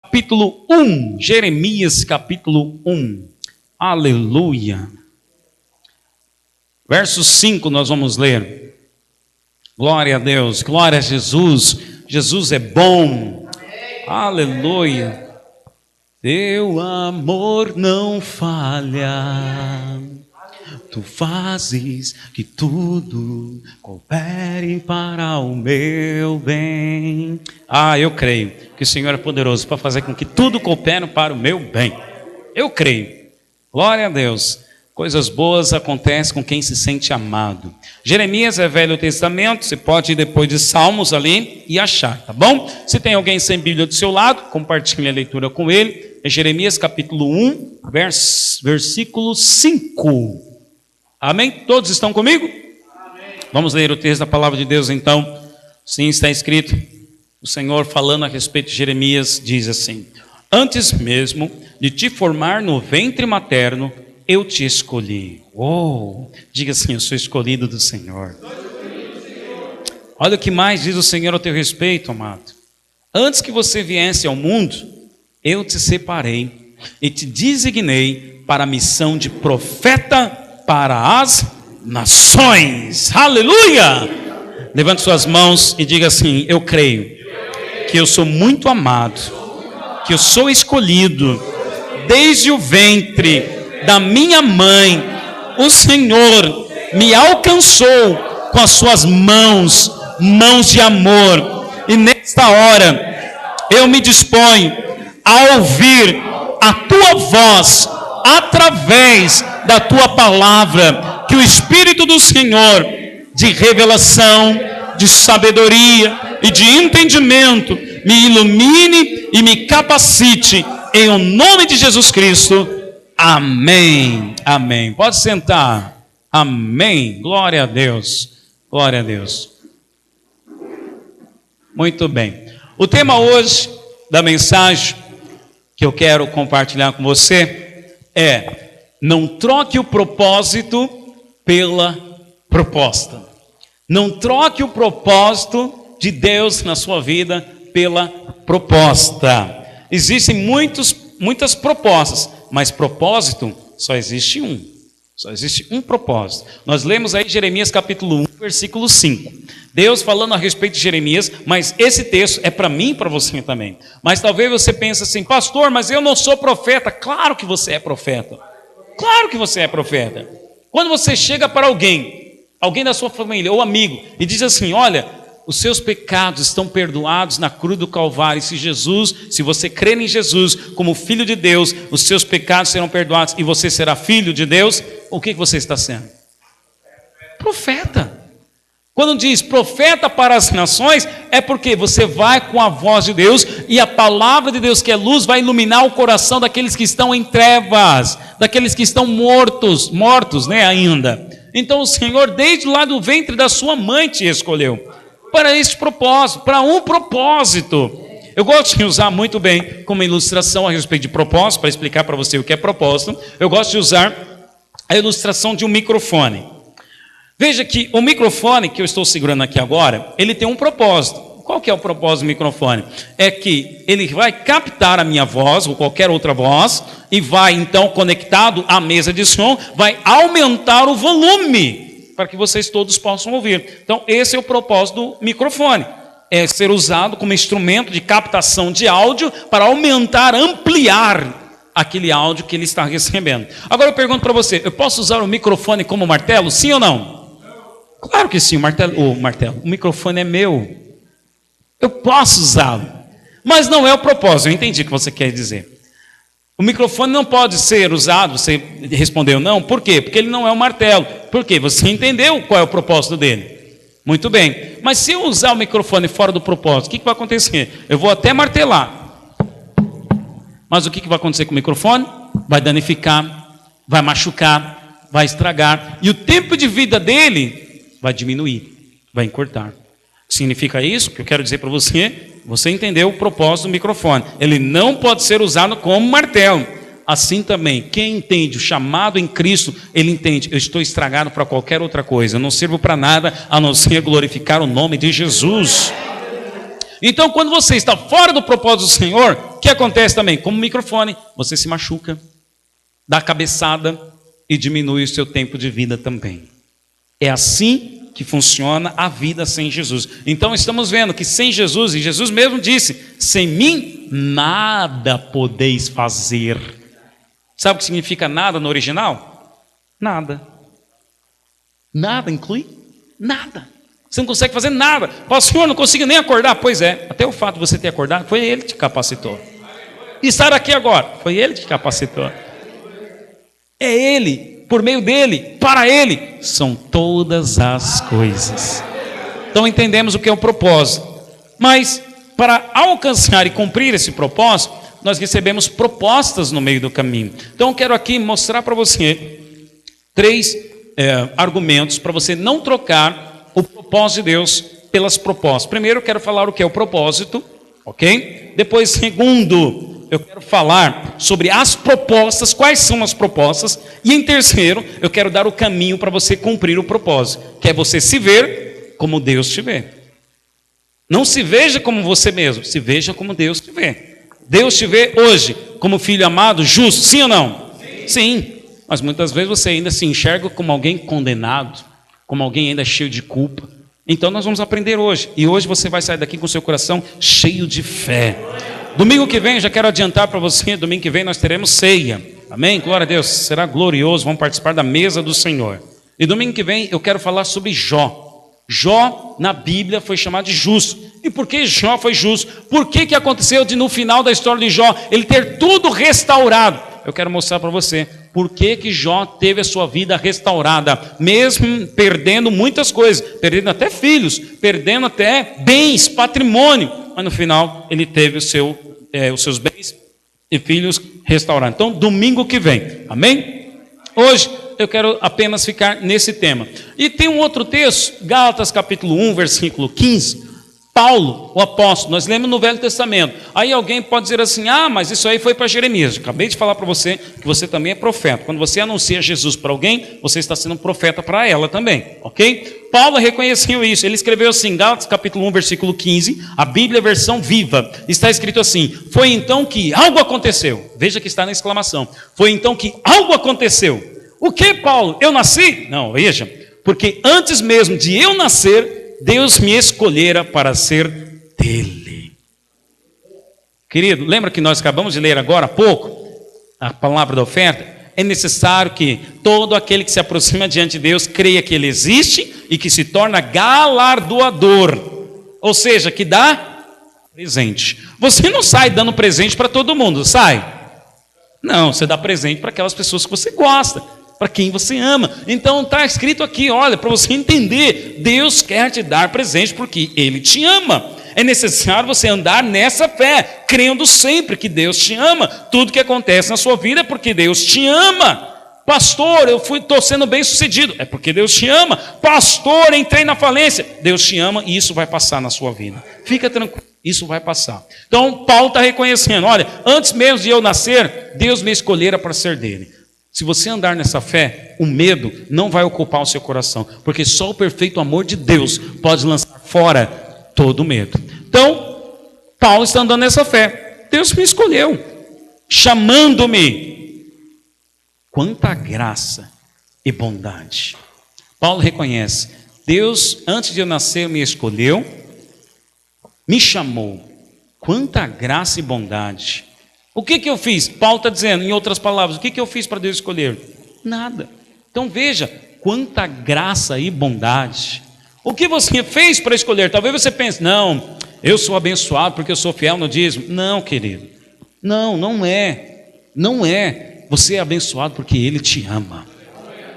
Capítulo 1, Jeremias capítulo 1, aleluia. Verso 5 nós vamos ler. Glória a Deus, glória a Jesus, Jesus é bom, aleluia. Teu amor não falha, tu fazes que tudo coopere para o meu bem. Eu creio que o Senhor é poderoso para fazer com que tudo coopere para o meu bem. Eu creio. Glória a Deus. Coisas boas acontecem com quem se sente amado. Jeremias é Velho Testamento, você pode ir depois de Salmos ali e achar, tá bom? Se tem alguém sem Bíblia do seu lado, compartilhe a leitura com ele. É Jeremias capítulo 1, versículo 5. Amém? Todos estão comigo? Amém. Vamos ler o texto da palavra de Deus então. Sim, está escrito. O Senhor falando a respeito de Jeremias diz assim: antes mesmo de te formar no ventre materno, eu te escolhi. Diga assim: eu sou escolhido do Senhor. Olha o que mais diz o Senhor a teu respeito, amado. Antes que você viesse ao mundo, eu te separei e te designei para a missão de profeta para as nações. Aleluia! Levante suas mãos e diga assim: eu creio que eu sou muito amado, que eu sou escolhido desde o ventre da minha mãe. O Senhor me alcançou com as suas mãos de amor, e nesta hora eu me disponho a ouvir a tua voz através da tua palavra. Que o Espírito do Senhor, de revelação, de sabedoria e de entendimento, me ilumine e me capacite, em o nome de Jesus Cristo. Amém, amém. Pode sentar. Amém, glória a Deus, glória a Deus. Muito bem. O tema hoje da mensagem que eu quero compartilhar com você é: não troque o propósito pela proposta. Não troque o propósito de Deus na sua vida pela proposta. Existem muitas propostas, mas propósito só existe um. Só existe um propósito. Nós lemos aí Jeremias capítulo 1, versículo 5. Deus falando a respeito de Jeremias, mas esse texto é para mim e para você também. Mas talvez você pense assim: pastor, mas eu não sou profeta. Claro que você é profeta. Claro que você é profeta. Quando você chega para alguém da sua família ou amigo, e diz assim: olha, os seus pecados estão perdoados na cruz do Calvário. Se você crer em Jesus como Filho de Deus, os seus pecados serão perdoados e você será filho de Deus. O que você está sendo? Profeta. Quando diz profeta para as nações, é porque você vai com a voz de Deus, e a palavra de Deus, que é luz, vai iluminar o coração daqueles que estão em trevas, daqueles que estão mortos, ainda. Então o Senhor, desde lá do ventre da sua mãe, te escolheu para este propósito, para um propósito. Eu gosto de usar muito bem como ilustração a respeito de propósito, para explicar para você o que é propósito. Eu gosto de usar a ilustração de um microfone. Veja que o microfone que eu estou segurando aqui agora, ele tem um propósito. Qual que é o propósito do microfone? É que ele vai captar a minha voz ou qualquer outra voz e vai então, conectado à mesa de som, vai aumentar o volume para que vocês todos possam ouvir. Então esse é o propósito do microfone. É ser usado como instrumento de captação de áudio para aumentar, ampliar aquele áudio que ele está recebendo. Agora eu pergunto para você: eu posso usar o microfone como martelo? Sim ou não? Claro que sim, o microfone é meu. Eu posso usá-lo, mas não é o propósito. Eu entendi o que você quer dizer. O microfone não pode ser usado, você respondeu não, por quê? Porque ele não é um martelo. Por quê? Você entendeu qual é o propósito dele. Muito bem, mas se eu usar o microfone fora do propósito, o que vai acontecer? Eu vou até martelar, mas o que vai acontecer com o microfone? Vai danificar, vai machucar, vai estragar, e o tempo de vida dele vai diminuir, vai encurtar. Significa isso que eu quero dizer para você? você entendeu o propósito do microfone. Ele não pode ser usado como martelo. Assim também, quem entende o chamado em Cristo, ele entende, eu estou estragado para qualquer outra coisa, eu não sirvo para nada a não ser glorificar o nome de Jesus. Então, quando você está fora do propósito do Senhor, o que acontece também? Como microfone, você se machuca, dá cabeçada e diminui o seu tempo de vida também. É assim que funciona a vida sem Jesus. Então, estamos vendo que sem Jesus, e Jesus mesmo disse, sem mim, nada podeis fazer. Sabe o que significa nada no original? Nada. Nada inclui nada. Você não consegue fazer nada. Pastor, não consigo nem acordar. Pois é, até o fato de você ter acordado, foi Ele que te capacitou. E estar aqui agora, foi Ele que te capacitou. É Ele, por meio dEle, para Ele, são todas as coisas. Então entendemos o que é o propósito. Mas, para alcançar e cumprir esse propósito, nós recebemos propostas no meio do caminho. Então eu quero aqui mostrar para você 3 argumentos para você não trocar o propósito de Deus pelas propostas. Primeiro eu quero falar o que é o propósito, ok? Depois, segundo, eu quero falar sobre as propostas, quais são as propostas. E em terceiro, eu quero dar o caminho para você cumprir o propósito, que é você se ver como Deus te vê. Não se veja como você mesmo, se veja como Deus te vê. Deus te vê hoje como filho amado, justo, sim ou não? Sim. Mas muitas vezes você ainda se enxerga como alguém condenado, como alguém ainda cheio de culpa. Então nós vamos aprender hoje. E hoje você vai sair daqui com seu coração cheio de fé. Domingo que vem, já quero adiantar para você, domingo que vem nós teremos ceia. Amém? Glória a Deus. Será glorioso, vamos participar da mesa do Senhor. E domingo que vem eu quero falar sobre Jó. Jó na Bíblia foi chamado de justo. E por que Jó foi justo? Por que aconteceu de no final da história de Jó ele ter tudo restaurado? Eu quero mostrar para você por que Jó teve a sua vida restaurada, mesmo perdendo muitas coisas, perdendo até filhos, perdendo até bens, patrimônio, mas no final ele teve os seus bens e filhos restaurados. Então, domingo que vem, amém? Hoje eu quero apenas ficar nesse tema. E tem um outro texto, Gálatas capítulo 1, versículo 15, Paulo, o apóstolo, nós lemos no Velho Testamento. Aí alguém pode dizer assim, mas isso aí foi para Jeremias. Eu acabei de falar para você que você também é profeta. Quando você anuncia Jesus para alguém, você está sendo um profeta para ela também, ok? Paulo reconheceu isso, ele escreveu assim, Gálatas capítulo 1, versículo 15, a Bíblia versão viva, está escrito assim, foi então que algo aconteceu. Veja que está na exclamação, foi então que algo aconteceu. O que, Paulo? Eu nasci? Não, veja, porque antes mesmo de eu nascer, Deus me escolhera para ser dele. Querido, lembra que nós acabamos de ler agora há pouco a palavra da oferta? É necessário que todo aquele que se aproxima diante de Deus creia que Ele existe e que se torna galardoador, ou seja, que dá presente. Você não sai dando presente para todo mundo, sai? Não, você dá presente para aquelas pessoas que você gosta, para quem você ama. Então está escrito aqui, olha, para você entender, Deus quer te dar presente porque Ele te ama. É necessário você andar nessa fé, crendo sempre que Deus te ama. Tudo que acontece na sua vida é porque Deus te ama. Pastor, estou sendo bem sucedido, é porque Deus te ama. Pastor, entrei na falência, Deus te ama e isso vai passar na sua vida. Fica tranquilo, isso vai passar. Então Paulo está reconhecendo, olha, antes mesmo de eu nascer, Deus me escolhera para ser dele. Se você andar nessa fé, o medo não vai ocupar o seu coração, porque só o perfeito amor de Deus pode lançar fora todo o medo. Então, Paulo está andando nessa fé. Deus me escolheu, chamando-me. Quanta graça e bondade. Paulo reconhece, Deus, antes de eu nascer, me escolheu, me chamou. Quanta graça e bondade. O que eu fiz? Paulo está dizendo, em outras palavras, o que eu fiz para Deus escolher? Nada. Então veja, quanta graça e bondade. O que você fez para escolher? Talvez você pense, não, eu sou abençoado porque eu sou fiel no dízimo. Não, querido. Não é. Não é. Você é abençoado porque Ele te ama.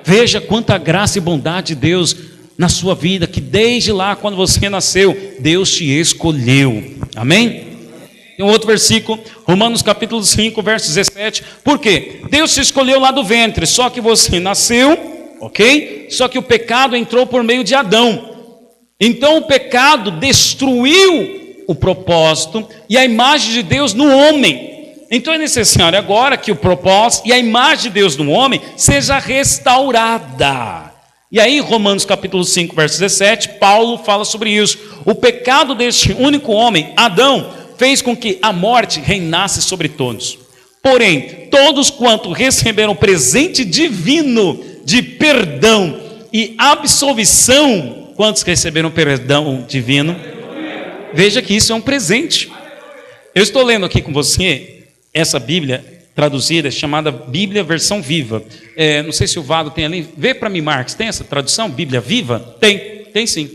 Veja quanta graça e bondade de Deus na sua vida, que desde lá, quando você nasceu, Deus te escolheu. Amém? Tem um outro versículo, Romanos capítulo 5, verso 17. Por quê? Deus te escolheu lá do ventre, só que você nasceu, ok? Só que o pecado entrou por meio de Adão. Então o pecado destruiu o propósito e a imagem de Deus no homem. Então é necessário agora que o propósito e a imagem de Deus no homem seja restaurada. E aí, Romanos capítulo 5, verso 17, Paulo fala sobre isso. O pecado deste único homem, Adão, fez com que a morte reinasse sobre todos. Porém, todos quanto receberam o presente divino de perdão e absolvição, quantos receberam perdão divino? Veja que isso é um presente. Eu estou lendo aqui com você essa Bíblia traduzida, chamada Bíblia Versão Viva. Não sei se o Vado tem ali. Vê para mim, Marcos, tem essa tradução? Bíblia Viva? Tem sim.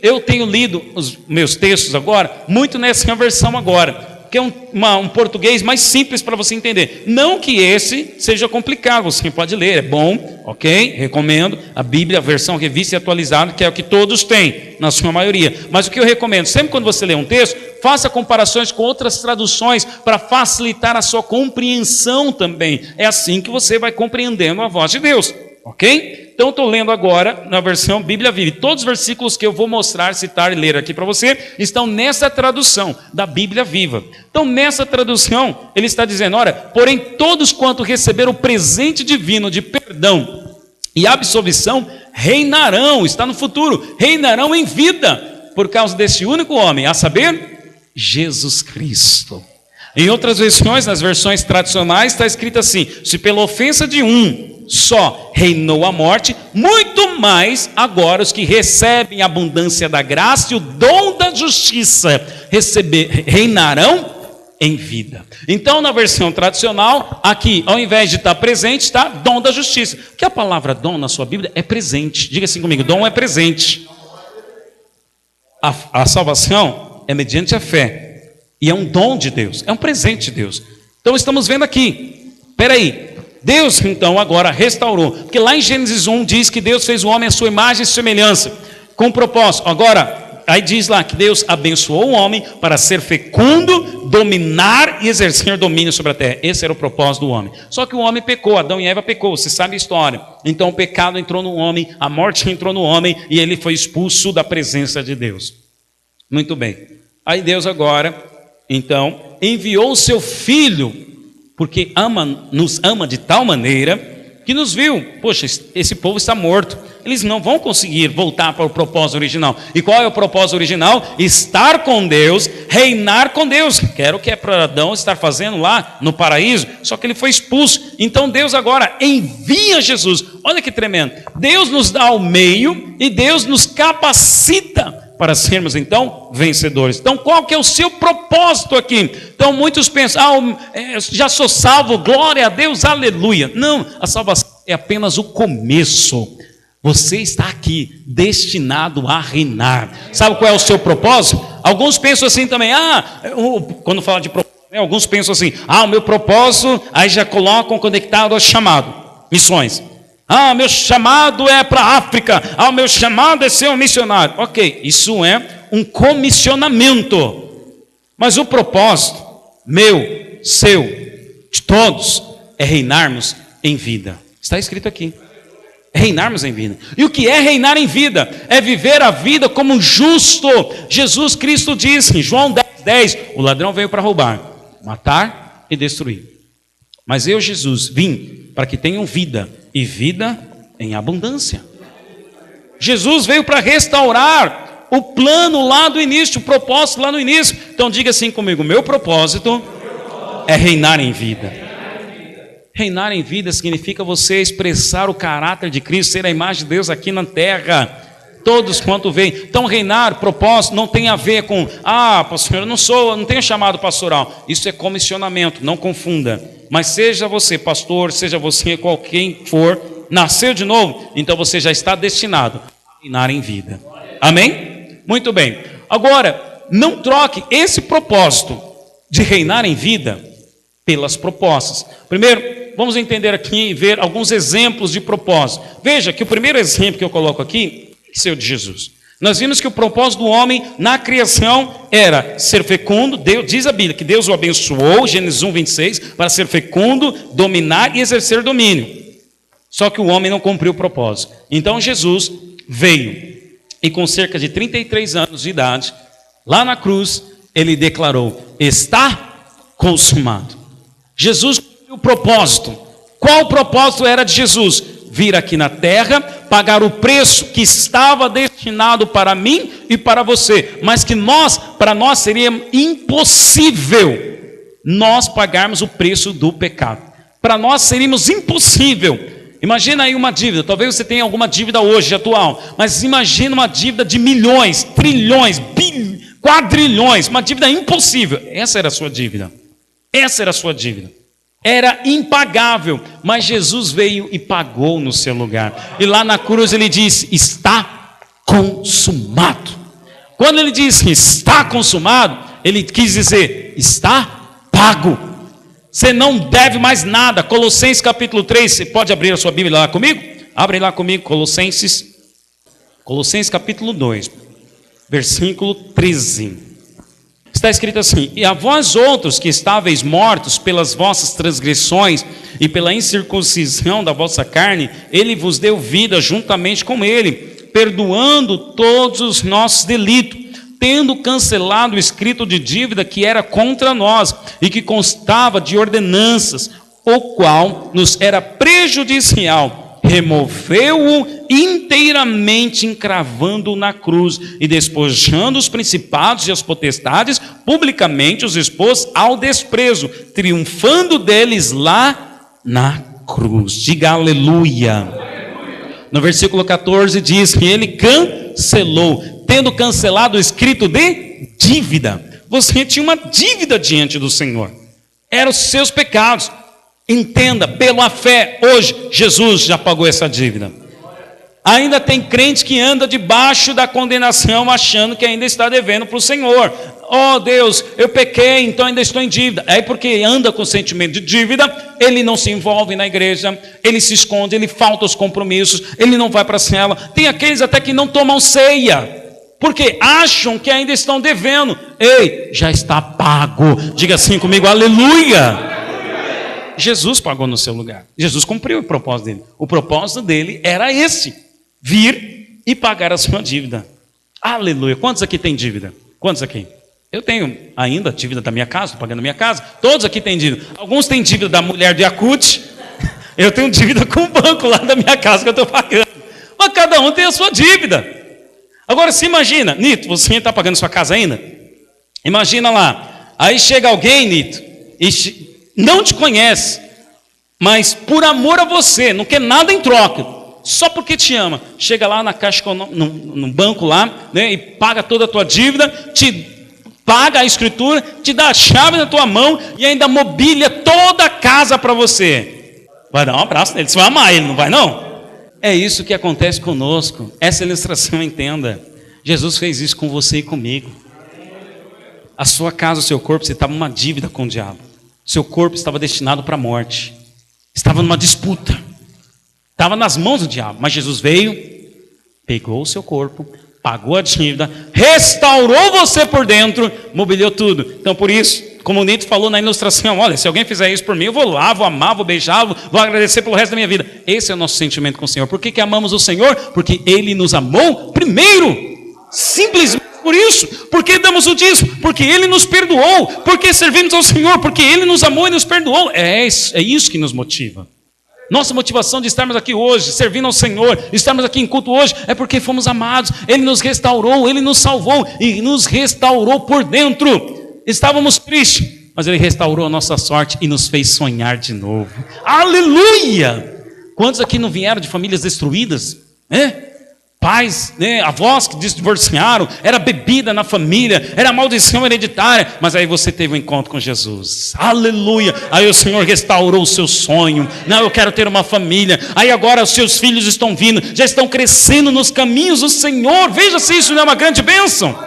Eu tenho lido os meus textos agora, muito nessa versão agora, que é um português mais simples para você entender. Não que esse seja complicado, você pode ler, é bom, ok? Recomendo a Bíblia, versão revista e atualizada, que é o que todos têm, na sua maioria. Mas o que eu recomendo, sempre quando você lê um texto, faça comparações com outras traduções para facilitar a sua compreensão também. É assim que você vai compreendendo a voz de Deus, ok? Então estou lendo agora na versão Bíblia Viva. Todos os versículos que eu vou mostrar, citar e ler aqui para você estão nessa tradução da Bíblia Viva. Então nessa tradução ele está dizendo, olha, porém todos quanto receberam o presente divino de perdão e absolvição reinarão, está no futuro, reinarão em vida por causa desse único homem, a saber, Jesus Cristo. Em outras versões, nas versões tradicionais, está escrito assim, se pela ofensa de um só reinou a morte, muito mais agora os que recebem a abundância da graça e o dom da justiça reinarão em vida. Então, na versão tradicional, aqui, ao invés de estar presente, está dom da justiça. Porque a palavra dom na sua Bíblia é presente. Diga assim comigo, dom é presente. A salvação é mediante a fé. E é um dom de Deus, é um presente de Deus. Então estamos vendo aqui, Deus então agora restaurou, porque lá em Gênesis 1 diz que Deus fez o homem à sua imagem e semelhança, com propósito. Agora, aí diz lá que Deus abençoou o homem para ser fecundo, dominar e exercer domínio sobre a terra. Esse era o propósito do homem. Só que o homem pecou, Adão e Eva pecou, você sabe a história. Então o pecado entrou no homem, a morte entrou no homem e ele foi expulso da presença de Deus. Muito bem. Aí Deus agora, então, enviou o seu Filho, porque nos ama de tal maneira, que nos viu, poxa, esse povo está morto, eles não vão conseguir voltar para o propósito original. E qual é o propósito original? Estar com Deus, reinar com Deus, que era o que é para Adão estar fazendo lá no paraíso, só que ele foi expulso. Então Deus agora envia Jesus, olha que tremendo, Deus nos dá o meio e Deus nos capacita para sermos então vencedores. Então qual que é o seu propósito aqui? Então muitos pensam, já sou salvo, glória a Deus, aleluia. Não, a salvação é apenas o começo. Você está aqui destinado a reinar. Sabe qual é o seu propósito? Alguns pensam assim também, quando fala de propósito, alguns pensam assim, o meu propósito, aí já colocam conectado ao chamado, missões. Meu chamado é para a África. Meu chamado é ser um missionário. Ok, isso é um comissionamento. Mas o propósito, meu, seu, de todos, é reinarmos em vida. Está escrito aqui. Reinarmos em vida. E o que é reinar em vida? É viver a vida como justo. Jesus Cristo disse em João 10:10, o ladrão veio para roubar, matar e destruir. Mas eu, Jesus, vim para que tenham vida, e vida em abundância. Jesus veio para restaurar o plano lá do início, o propósito lá no início. Então diga assim comigo, meu propósito é reinar em vida. Reinar em vida significa você expressar o caráter de Cristo, ser a imagem de Deus aqui na terra. Todos quanto veem. Então reinar, propósito, não tem a ver com, pastor, eu não tenho chamado pastoral. Isso é comissionamento, não confunda. Mas seja você pastor, seja você quem for, nasceu de novo, então você já está destinado a reinar em vida. Amém? Muito bem. Agora, não troque esse propósito de reinar em vida pelas propostas. Primeiro, vamos entender aqui e ver alguns exemplos de propósito. Veja que o primeiro exemplo que eu coloco aqui é o de Jesus. Nós vimos que o propósito do homem na criação era ser fecundo. Deus, diz a Bíblia que Deus o abençoou, Gênesis 1:26, para ser fecundo, dominar e exercer domínio. Só que o homem não cumpriu o propósito. Então Jesus veio e com cerca de 33 anos de idade, Lá na cruz, ele declarou: está consumado. Jesus cumpriu o propósito. Qual o propósito era de Jesus? Vir aqui na terra, pagar o preço que estava destinado para mim e para você, mas que para nós seria impossível nós pagarmos o preço do pecado. Para nós seríamos impossível. Imagina aí uma dívida, talvez você tenha alguma dívida hoje, atual, mas imagina uma dívida de milhões, trilhões, quadrilhões, uma dívida impossível. Essa era a sua dívida. Essa era a sua dívida. Era impagável, mas Jesus veio e pagou no seu lugar. E lá na cruz ele disse: está consumado. Quando ele disse está consumado, ele quis dizer: está pago. Você não deve mais nada. Colossenses capítulo 3, você pode abrir a sua Bíblia lá comigo? Abre lá comigo, Colossenses capítulo 2, versículo 13. Está escrito assim: e a vós outros que estáveis mortos pelas vossas transgressões e pela incircuncisão da vossa carne, ele vos deu vida juntamente com ele, perdoando todos os nossos delitos, tendo cancelado o escrito de dívida que era contra nós e que constava de ordenanças, o qual nos era prejudicial. Removeu-o inteiramente, encravando-o na cruz, e despojando os principados e as potestades, publicamente os expôs ao desprezo, triunfando deles lá na cruz. Diga aleluia. No versículo 14 diz que ele cancelou, tendo cancelado o escrito de dívida. Você tinha uma dívida diante do Senhor, eram os seus pecados. Entenda, pela fé, hoje, Jesus já pagou essa dívida. Ainda tem crente que anda debaixo da condenação, achando que ainda está devendo para o Senhor. Oh Deus, eu pequei, então ainda estou em dívida. É porque anda com sentimento de dívida, ele não se envolve na igreja, ele se esconde, ele falta os compromissos, ele não vai para a cela. Tem aqueles até que não tomam ceia, porque acham que ainda estão devendo. Ei, já está pago. Diga assim comigo, aleluia. Jesus pagou no seu lugar. Jesus cumpriu o propósito dele. O propósito dele era esse: vir e pagar a sua dívida. Aleluia. Quantos aqui têm dívida? Quantos aqui? Eu tenho ainda dívida da minha casa, estou pagando a minha casa. Todos aqui têm dívida. Alguns têm dívida da mulher do Yakut. Eu tenho dívida com o banco lá da minha casa que eu estou pagando. Mas cada um tem a sua dívida. Agora se imagina, Nito, você está pagando sua casa ainda? Imagina lá. Aí chega alguém, Nito, e não te conhece, mas por amor a você, não quer nada em troca, só porque te ama, chega lá na caixa, no banco lá, né, e paga toda a tua dívida, te paga a escritura, te dá a chave na tua mão e ainda mobília toda a casa para você. Vai dar um abraço nele, você vai amar ele, não vai não? É isso que acontece conosco. Essa ilustração, entenda, Jesus fez isso com você e comigo. A sua casa, o seu corpo, você estava numa dívida com o diabo. Seu corpo estava destinado para a morte, estava numa disputa, estava nas mãos do diabo, mas Jesus veio, pegou o seu corpo, pagou a dívida, restaurou você por dentro, mobiliou tudo. Então por isso, como o Nito falou na ilustração, olha, se alguém fizer isso por mim, eu vou lá, vou amar, vou beijá-lo, vou agradecer pelo resto da minha vida. Esse é o nosso sentimento com o Senhor. Por que amamos o Senhor? Porque Ele nos amou primeiro, simplesmente. Por isso, porque damos o dízimo, porque Ele nos perdoou, porque servimos ao Senhor, porque Ele nos amou e nos perdoou. É isso que nos motiva. Nossa motivação de estarmos aqui hoje, servindo ao Senhor, estarmos aqui em culto hoje, é porque fomos amados. Ele nos restaurou, Ele nos salvou e nos restaurou por dentro. Estávamos tristes, mas Ele restaurou a nossa sorte e nos fez sonhar de novo. Aleluia! Quantos aqui não vieram de famílias destruídas? Pais, né, avós que divorciaram, era bebida na família, era maldição hereditária, mas aí você teve um encontro com Jesus, aleluia, aí o Senhor restaurou o seu sonho, não, eu quero ter uma família, aí agora os seus filhos estão vindo, já estão crescendo nos caminhos do Senhor, veja se isso não é uma grande bênção,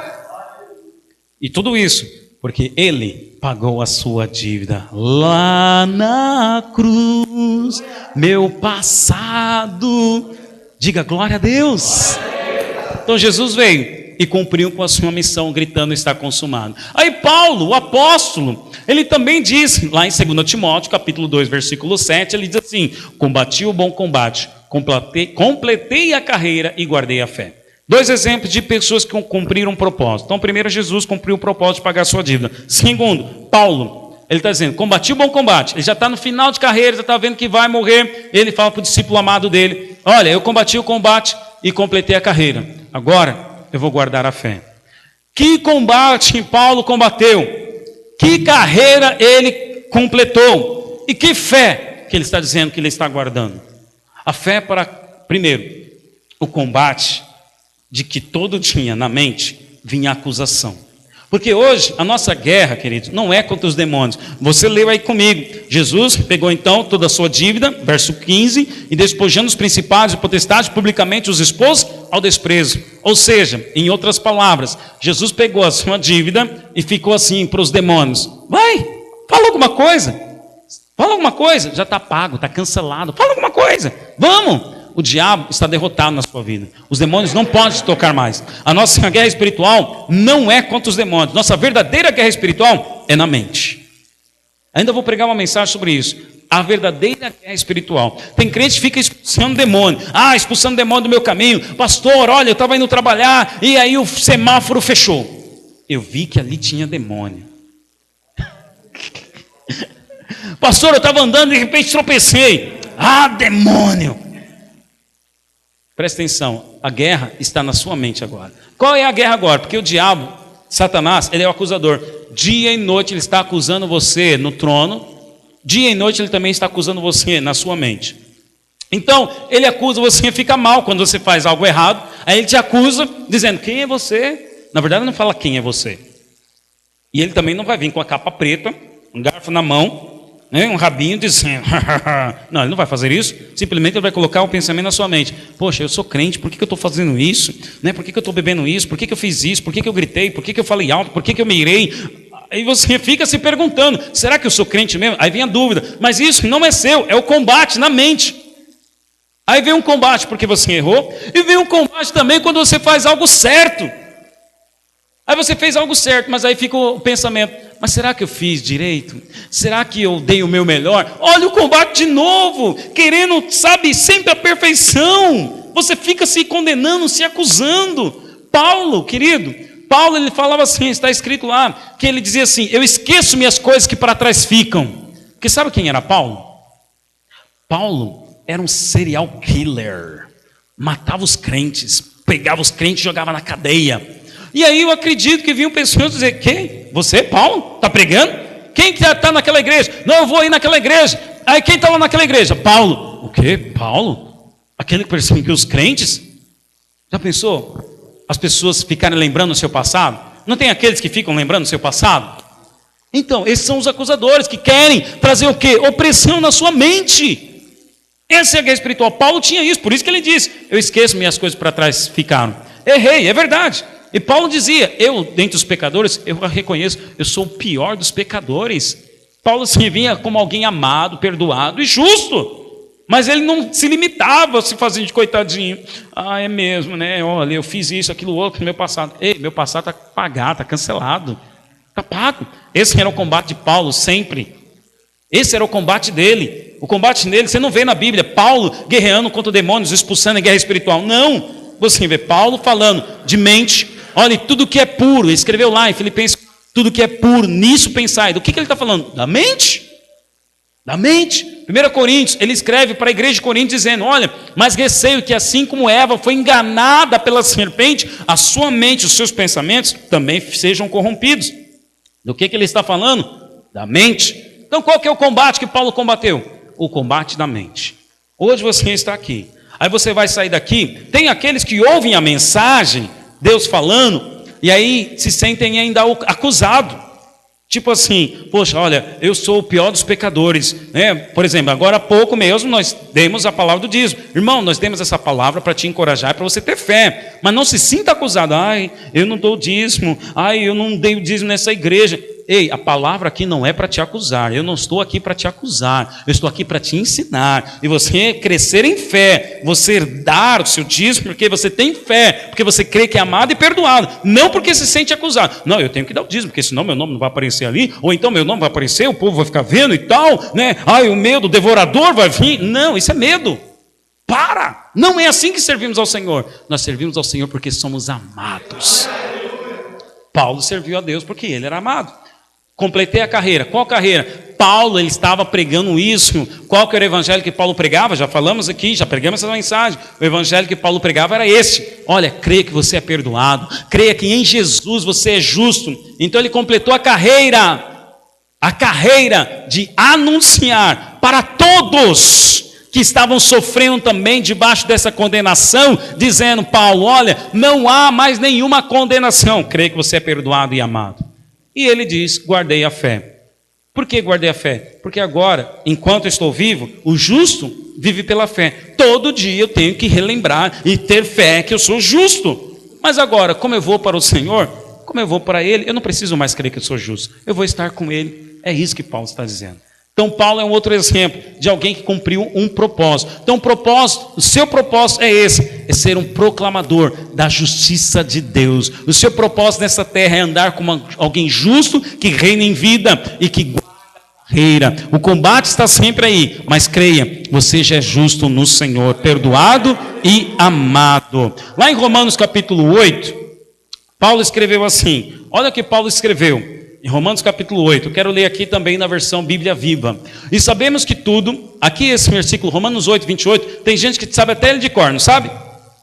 e tudo isso, porque Ele pagou a sua dívida, lá na cruz, meu passado. Diga glória a Deus. Então Jesus veio e cumpriu com a sua missão, gritando: está consumado. Aí Paulo, o apóstolo, ele também disse, lá em 2 Timóteo, capítulo 2, versículo 7, ele diz assim: combati o bom combate, completei a carreira e guardei a fé. Dois exemplos de pessoas que cumpriram um propósito. Então, primeiro, Jesus cumpriu o propósito de pagar a sua dívida. Segundo, Paulo, ele está dizendo, combati o bom combate. Ele já está no final de carreira, já está vendo que vai morrer. Ele fala para o discípulo amado dele, olha, eu combati o combate e completei a carreira. Agora, eu vou guardar a fé. Que combate Paulo combateu? Que carreira ele completou? E que fé que ele está dizendo que ele está guardando? A fé para, primeiro, o combate de que todo dia na mente vinha a acusação. Porque hoje a nossa guerra, queridos, não é contra os demônios. Você leu aí comigo. Jesus pegou então toda a sua dívida, verso 15, e despojando os principados e potestades, publicamente os expôs ao desprezo. Ou seja, em outras palavras, Jesus pegou a sua dívida e ficou assim para os demônios. Vai, fala alguma coisa. Fala alguma coisa. Já está pago, está cancelado. Fala alguma coisa. Vamos. O diabo está derrotado na sua vida. Os demônios não podem te tocar mais. A nossa guerra espiritual não é contra os demônios. Nossa verdadeira guerra espiritual é na mente. Ainda vou pregar uma mensagem sobre isso. A verdadeira guerra espiritual. Tem crente que fica expulsando demônio. Expulsando demônio do meu caminho. Pastor, olha, eu estava indo trabalhar e aí o semáforo fechou. Eu vi que ali tinha demônio. Pastor, eu estava andando e de repente tropecei. Demônio. Presta atenção, a guerra está na sua mente agora. Qual é a guerra agora? Porque o diabo, Satanás, ele é o acusador. Dia e noite ele está acusando você no trono. Dia e noite ele também está acusando você na sua mente. Então, ele acusa você, fica mal quando você faz algo errado. Aí ele te acusa, dizendo, quem é você? Na verdade, ele não fala quem é você. E ele também não vai vir com a capa preta, um garfo na mão, um rabinho dizendo, não, ele não vai fazer isso, simplesmente ele vai colocar um pensamento na sua mente, poxa, eu sou crente, por que eu estou fazendo isso? Por que eu estou bebendo isso? Por que eu fiz isso? Por que eu gritei? Por que eu falei alto? Por que eu me irei? Aí você fica se perguntando, será que eu sou crente mesmo? Aí vem a dúvida, mas isso não é seu, é o combate na mente. Aí vem um combate porque você errou, e vem um combate também quando você faz algo certo. Aí você fez algo certo, mas aí fica o pensamento, mas será que eu fiz direito? Será que eu dei o meu melhor? Olha o combate de novo, querendo, sabe, sempre a perfeição. Você fica se condenando, se acusando. Paulo, querido, Paulo ele falava assim, está escrito lá, que ele dizia assim, eu esqueço minhas coisas que para trás ficam. Porque sabe quem era Paulo? Paulo era um serial killer, matava os crentes, pegava os crentes e jogava na cadeia. E aí eu acredito que vinham pessoas dizer, quem? Você, Paulo? Está pregando? Quem que está naquela igreja? Não, eu vou ir naquela igreja. Aí quem está lá naquela igreja? Paulo. O quê? Paulo? Aquele que perseguiu os crentes? Já pensou? As pessoas ficarem lembrando o seu passado? Não tem aqueles que ficam lembrando o seu passado? Então, esses são os acusadores que querem trazer o quê? Opressão na sua mente. Essa é a guerra espiritual. Paulo tinha isso, por isso que ele disse, eu esqueço minhas coisas para trás ficaram. Errei, é verdade. E Paulo dizia, eu, dentre os pecadores, eu reconheço, eu sou o pior dos pecadores. Paulo se vinha como alguém amado, perdoado e justo. Mas ele não se limitava a se fazer de coitadinho. É mesmo, né? Olha, eu fiz isso, aquilo outro no meu passado. Ei, meu passado está pagado, está cancelado. Está pago. Esse era o combate de Paulo, sempre. Esse era o combate dele. O combate dele, você não vê na Bíblia, Paulo guerreando contra demônios, expulsando a guerra espiritual. Não. Você vê Paulo falando de mente. Olha, tudo que é puro, ele escreveu lá em Filipenses, tudo que é puro, nisso pensai. Do que ele está falando? Da mente. Da mente. 1 Coríntios, ele escreve para a igreja de Corinto dizendo, olha, mas receio que assim como Eva foi enganada pela serpente, a sua mente, os seus pensamentos também sejam corrompidos. Do que ele está falando? Da mente. Então qual que é o combate que Paulo combateu? O combate da mente. Hoje você está aqui. Aí você vai sair daqui, tem aqueles que ouvem a mensagem, Deus falando, e aí se sentem ainda acusados. Tipo assim, poxa, olha, eu sou o pior dos pecadores, né? Por exemplo, agora há pouco mesmo nós demos a palavra do dízimo. Irmão, nós demos essa palavra para te encorajar, para você ter fé. Mas não se sinta acusado, eu não dou o dízimo, eu não dei o dízimo nessa igreja. Ei, a palavra aqui não é para te acusar, eu não estou aqui para te acusar, eu estou aqui para te ensinar, e você crescer em fé, você dar o seu dízimo porque você tem fé, porque você crê que é amado e perdoado, não porque se sente acusado. Não, eu tenho que dar o dízimo, porque senão meu nome não vai aparecer ali, ou então meu nome vai aparecer, o povo vai ficar vendo e tal, né? O medo, o devorador vai vir. Não, isso é medo. Para! Não é assim que servimos ao Senhor. Nós servimos ao Senhor porque somos amados. Paulo serviu a Deus porque ele era amado. Completei a carreira. Qual carreira? Paulo, ele estava pregando isso. Qual que era o evangelho que Paulo pregava? Já falamos aqui, já pregamos essa mensagem. O evangelho que Paulo pregava era esse. Olha, creia que você é perdoado. Creia que em Jesus você é justo. Então ele completou a carreira de anunciar para todos que estavam sofrendo também debaixo dessa condenação, dizendo: Paulo, olha, não há mais nenhuma condenação. Creia que você é perdoado e amado. E ele diz: guardei a fé. Por que guardei a fé? Porque agora, enquanto eu estou vivo, o justo vive pela fé. Todo dia eu tenho que relembrar e ter fé que eu sou justo. Mas agora, como eu vou para o Senhor, como eu vou para Ele, eu não preciso mais crer que eu sou justo. Eu vou estar com Ele. É isso que Paulo está dizendo. Então Paulo é um outro exemplo de alguém que cumpriu um propósito. Então o seu propósito é esse, é ser um proclamador da justiça de Deus. O seu propósito nessa terra é andar como alguém justo, que reina em vida e que guarda a carreira. O combate está sempre aí, mas creia, você já é justo no Senhor, perdoado e amado. Lá em Romanos capítulo 8, Paulo escreveu assim, olha o que Paulo escreveu. Em Romanos capítulo 8, eu quero ler aqui também na versão Bíblia Viva. E sabemos que tudo, aqui esse versículo, Romanos 8, 28, tem gente que sabe até ele de cor, não sabe?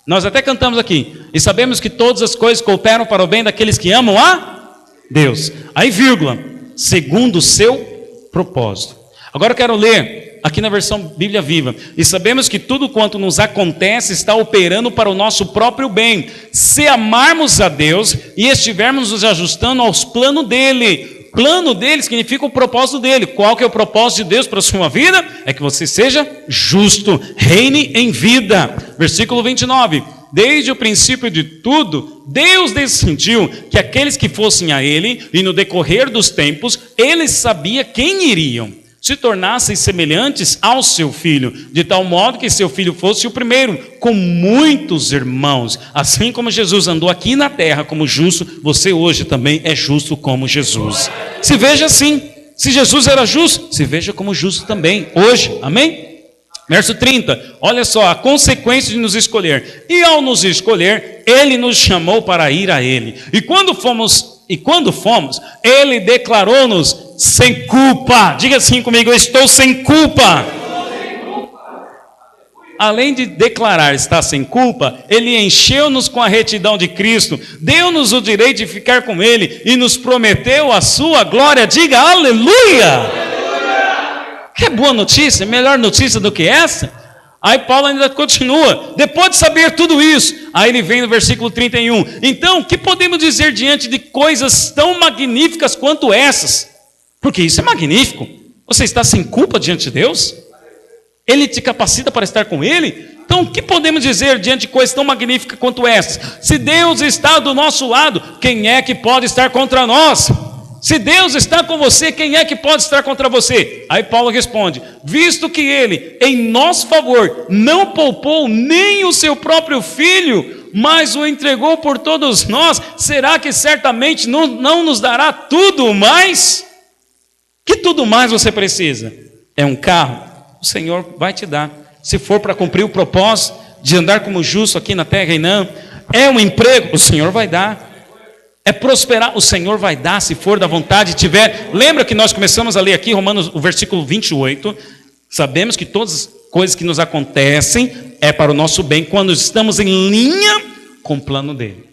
Nós até cantamos aqui. E sabemos que todas as coisas cooperam para o bem daqueles que amam a Deus. Aí, vírgula, segundo o seu propósito. Agora eu quero ler aqui na versão Bíblia Viva. E sabemos que tudo quanto nos acontece está operando para o nosso próprio bem, se amarmos a Deus e estivermos nos ajustando aos planos dele. Plano dele significa o propósito dele. Qual que é o propósito de Deus para a sua vida? É que você seja justo, reine em vida. Versículo 29. Desde o princípio de tudo, Deus decidiu que aqueles que fossem a ele, e no decorrer dos tempos, ele sabia quem iriam, se tornassem semelhantes ao seu filho, de tal modo que seu filho fosse o primeiro, com muitos irmãos. Assim como Jesus andou aqui na terra como justo, você hoje também é justo como Jesus. Se veja assim, se Jesus era justo, se veja como justo também, hoje, amém? Verso 30, olha só, a consequência de nos escolher. E ao nos escolher, ele nos chamou para ir a ele. E quando fomos, ele declarou-nos sem culpa. Diga assim comigo: eu estou sem culpa. Além de declarar estar sem culpa, ele encheu-nos com a retidão de Cristo, deu-nos o direito de ficar com ele e nos prometeu a sua glória. Diga aleluia! Que boa notícia, melhor notícia do que essa? Aí Paulo ainda continua, depois de saber tudo isso, aí ele vem no versículo 31. Então, o que podemos dizer diante de coisas tão magníficas quanto essas? Porque isso é magnífico. Você está sem culpa diante de Deus? Ele te capacita para estar com Ele? Então, o que podemos dizer diante de coisas tão magníficas quanto essas? Se Deus está do nosso lado, quem é que pode estar contra nós? Se Deus está com você, quem é que pode estar contra você? Aí Paulo responde: visto que ele, em nosso favor, não poupou nem o seu próprio filho, mas o entregou por todos nós, será que certamente não nos dará tudo mais? Que tudo mais você precisa? É um carro? O Senhor vai te dar. Se for para cumprir o propósito de andar como justo aqui na terra e não. É um emprego? O Senhor vai dar. É prosperar, o Senhor vai dar, se for da vontade tiver. Lembra que nós começamos a ler aqui Romanos, o versículo 28, sabemos que todas as coisas que nos acontecem é para o nosso bem, quando estamos em linha com o plano dele,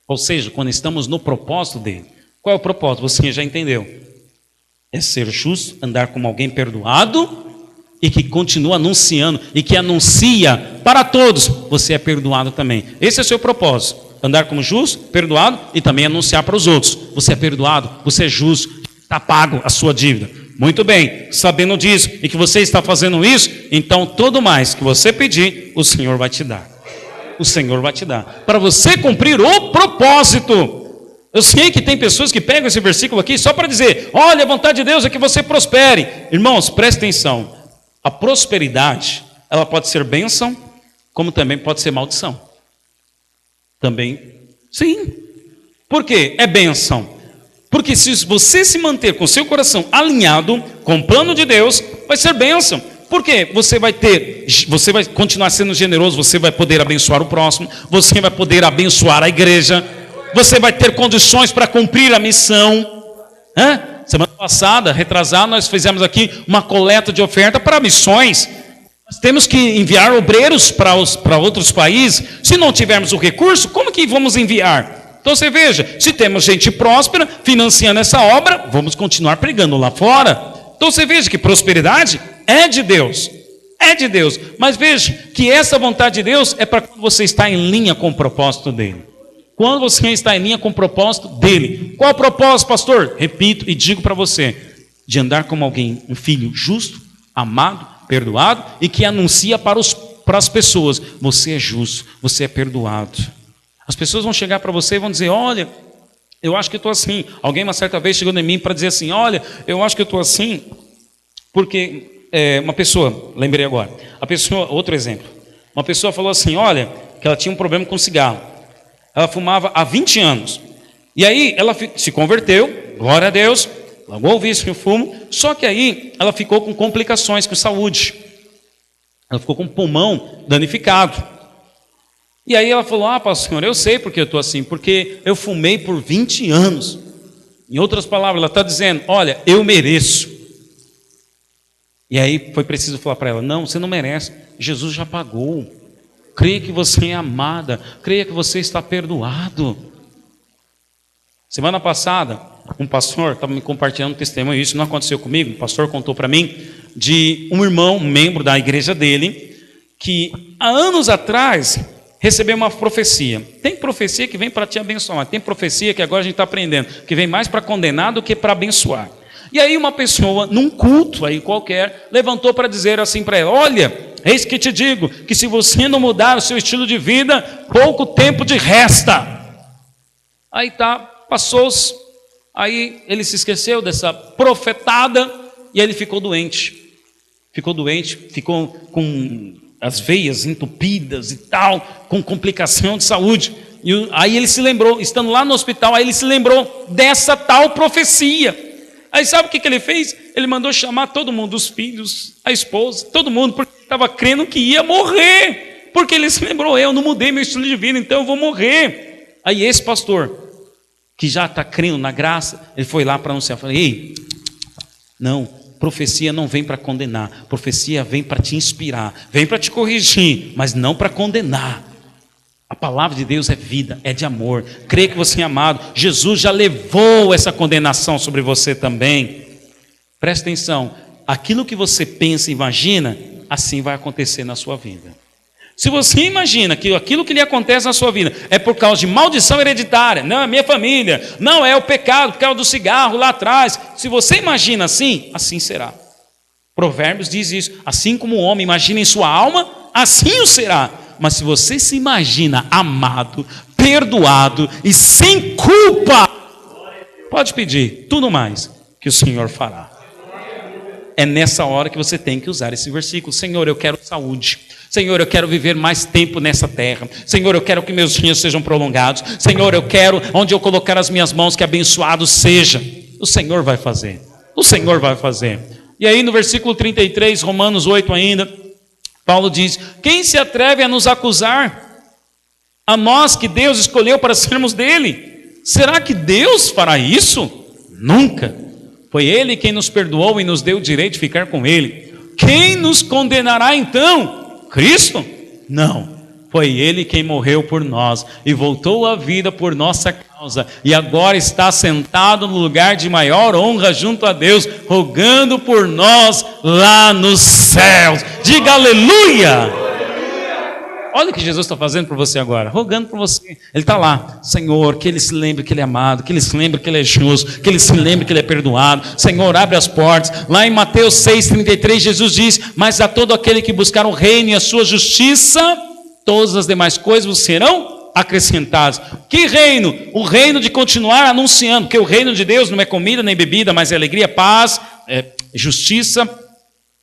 ou seja, quando estamos no propósito dele. Qual é o propósito? Você já entendeu, é ser justo, andar como alguém perdoado, e que continua anunciando, e que anuncia para todos, você é perdoado também. Esse é o seu propósito. Andar como justo, perdoado e também anunciar para os outros. Você é perdoado, você é justo, está pago a sua dívida. Muito bem, sabendo disso e que você está fazendo isso, então tudo mais que você pedir, o Senhor vai te dar. O Senhor vai te dar. Para você cumprir o propósito. Eu sei que tem pessoas que pegam esse versículo aqui só para dizer: olha, a vontade de Deus é que você prospere. Irmãos, preste atenção. A prosperidade, ela pode ser bênção, como também pode ser maldição. Também, sim. Por quê? É bênção. Porque se você se manter com seu coração alinhado com o plano de Deus, vai ser bênção. Por quê? Você vai continuar sendo generoso, você vai poder abençoar o próximo, você vai poder abençoar a igreja, você vai ter condições para cumprir a missão. Semana passada, retrasada, nós fizemos aqui uma coleta de oferta para missões. Nós temos que enviar obreiros para outros países. Se não tivermos o recurso, como que vamos enviar? Então você veja, se temos gente próspera financiando essa obra, vamos continuar pregando lá fora. Então você veja que prosperidade é de Deus. É de Deus. Mas veja que essa vontade de Deus é para quando você está em linha com o propósito dele. Quando você está em linha com o propósito dele. Qual o propósito, pastor? Repito e digo para você: de andar como alguém, um filho justo, amado, perdoado e que anuncia para as pessoas: você é justo, você é perdoado. As pessoas vão chegar para você e vão dizer: olha, eu acho que eu estou assim. Alguém uma certa vez chegou em mim para dizer assim: olha, eu acho que eu estou assim porque uma pessoa, lembrei agora, outro exemplo, uma pessoa falou assim: olha, que ela tinha um problema com cigarro, ela fumava há 20 anos, e aí ela se converteu, glória a Deus, largou o vício no fumo, só que aí ela ficou com complicações com saúde, ela ficou com o pulmão danificado, e aí ela falou: pastor, eu sei porque eu estou assim, porque eu fumei por 20 anos, em outras palavras, ela está dizendo: olha, eu mereço. E aí foi preciso falar para ela: não, você não merece, Jesus já pagou, creia que você é amada, creia que você está perdoado. Semana passada, um pastor estava me compartilhando um testemunho, isso não aconteceu comigo, o pastor contou para mim, de um irmão, um membro da igreja dele, que há anos atrás recebeu uma profecia. Tem profecia que vem para te abençoar, tem profecia que agora a gente está aprendendo, que vem mais para condenar do que para abençoar. E aí uma pessoa, num culto aí qualquer, levantou para dizer assim para ela: olha, eis que te digo, que se você não mudar o seu estilo de vida, pouco tempo te resta. Aí passou-se, aí ele se esqueceu dessa profetada, e ele ficou doente, ficou com as veias entupidas e tal, com complicação de saúde. E aí ele se lembrou, estando lá no hospital, aí ele se lembrou dessa tal profecia. Aí sabe o que ele fez? Ele mandou chamar todo mundo, os filhos, a esposa, todo mundo, porque ele estava crendo que ia morrer, porque ele se lembrou: eu não mudei meu estilo de vida, então eu vou morrer. Aí esse pastor, que já está crendo na graça, ele foi lá para anunciar, falei: ei, não, profecia não vem para condenar, profecia vem para te inspirar, vem para te corrigir, mas não para condenar. A palavra de Deus é vida, é de amor. Creia que você é amado. Jesus já levou essa condenação sobre você também. Presta atenção: aquilo que você pensa e imagina, assim vai acontecer na sua vida. Se você imagina que aquilo que lhe acontece na sua vida é por causa de maldição hereditária, não é minha família, não é o pecado por causa do cigarro lá atrás, se você imagina assim, assim será. Provérbios diz isso: assim como o homem imagina em sua alma, assim o será. Mas se você se imagina amado, perdoado e sem culpa, pode pedir tudo mais que o Senhor fará. É nessa hora que você tem que usar esse versículo: Senhor, eu quero saúde. Senhor, eu quero viver mais tempo nessa terra. Senhor, eu quero que meus dias sejam prolongados. Senhor, eu quero, onde eu colocar as minhas mãos, que abençoado seja. O Senhor vai fazer. O Senhor vai fazer. E aí no versículo 33, Romanos 8 ainda, Paulo diz: quem se atreve a nos acusar? A nós que Deus escolheu para sermos dele. Será que Deus fará isso? Nunca. Foi Ele quem nos perdoou e nos deu o direito de ficar com Ele. Quem nos condenará então? Cristo? Não. Foi Ele quem morreu por nós e voltou à vida por nossa causa, e agora está sentado no lugar de maior honra junto a Deus, rogando por nós lá nos céus. Diga aleluia! Olha o que Jesus está fazendo por você agora, rogando por você. Ele está lá: Senhor, que Ele se lembre que Ele é amado, que Ele se lembre que Ele é justo, que Ele se lembre que Ele é perdoado. Senhor, abre as portas. Lá em Mateus 6,33, Jesus diz: mas a todo aquele que buscar o reino e a sua justiça, todas as demais coisas vos serão acrescentadas. Que reino? O reino de continuar anunciando, porque o reino de Deus não é comida nem bebida, mas é alegria, paz, justiça,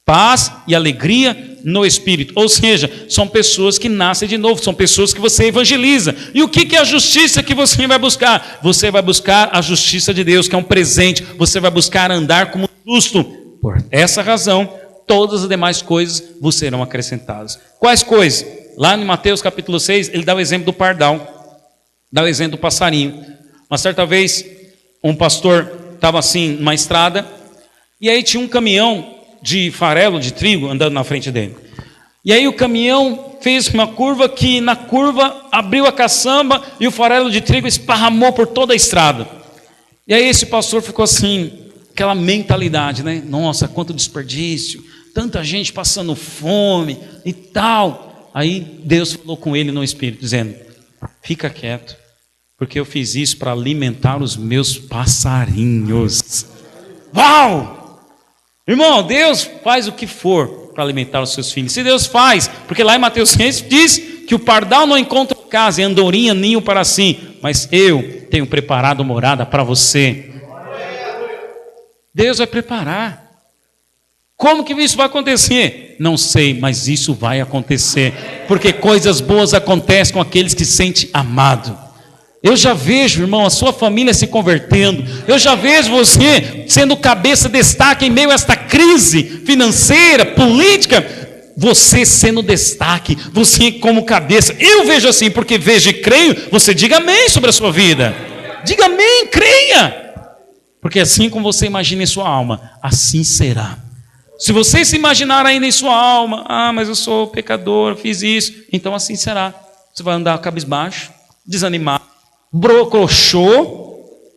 paz e alegria no Espírito. Ou seja, são pessoas que nascem de novo, são pessoas que você evangeliza. E o que é a justiça que você vai buscar? Você vai buscar a justiça de Deus, que é um presente. Você vai buscar andar como justo. Por essa razão, todas as demais coisas vos serão acrescentadas. Quais coisas? Lá em Mateus capítulo 6, ele dá o exemplo do pardal, dá o exemplo do passarinho. Uma certa vez, um pastor estava assim, numa estrada, e aí tinha um caminhão de farelo de trigo andando na frente dele. E aí o caminhão fez uma curva que na curva abriu a caçamba e o farelo de trigo esparramou por toda a estrada. E aí esse pastor ficou assim, aquela mentalidade, né? Nossa, quanto desperdício, tanta gente passando fome e tal. Aí Deus falou com ele no Espírito, dizendo: fica quieto, porque eu fiz isso para alimentar os meus passarinhos. Uau! Irmão, Deus faz o que for para alimentar os seus filhos. Se Deus faz, porque lá em Mateus 6 diz que o pardal não encontra casa e andorinha ninho para si, mas eu tenho preparado morada para você. Deus vai preparar. Como que isso vai acontecer? Não sei, mas isso vai acontecer, porque coisas boas acontecem com aqueles que se sentem amados. Eu já vejo, irmão, a sua família se convertendo. Eu já vejo você sendo cabeça, destaque em meio a esta crise financeira, política. Você sendo destaque, você como cabeça. Eu vejo assim, porque vejo e creio. Você diga amém sobre a sua vida. Diga amém, creia. Porque assim como você imagina em sua alma, assim será. Se você se imaginar ainda em sua alma, mas eu sou pecador, fiz isso, então assim será. Você vai andar cabisbaixo, desanimado, brocochô,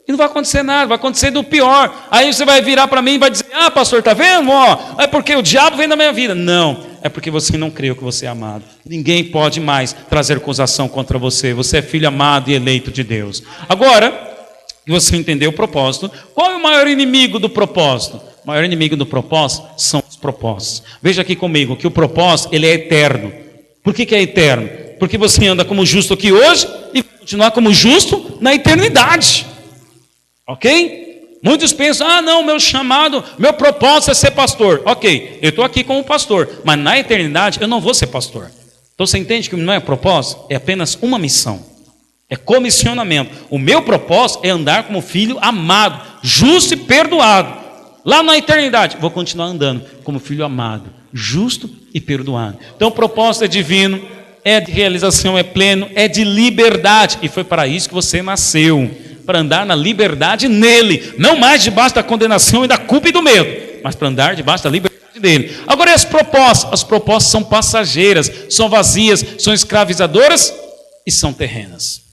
e não vai acontecer nada, vai acontecer do pior. Aí você vai virar para mim e vai dizer: pastor, está vendo? É porque o diabo vem na minha vida. Não, é porque você não creu que você é amado. Ninguém pode mais trazer acusação contra você. Você é filho amado e eleito de Deus. Agora, que você entendeu o propósito, qual é o maior inimigo do propósito? O maior inimigo do propósito são os propósitos. Veja aqui comigo que o propósito, ele é eterno. Por que é eterno? Porque você anda como justo aqui hoje e vai continuar como justo na eternidade. Ok? Muitos pensam: não, meu chamado, meu propósito é ser pastor. Ok, eu estou aqui como pastor, mas na eternidade eu não vou ser pastor. Então você entende que não é propósito? É apenas uma missão. É comissionamento. O meu propósito é andar como filho amado, justo e perdoado. Lá na eternidade, vou continuar andando como filho amado, justo e perdoado. Então o propósito é divino, é de realização, é pleno, é de liberdade. E foi para isso que você nasceu, para andar na liberdade nele, não mais debaixo da condenação e da culpa e do medo, mas para andar debaixo da liberdade dele. Agora, as propostas são passageiras, são vazias, são escravizadoras e são terrenas.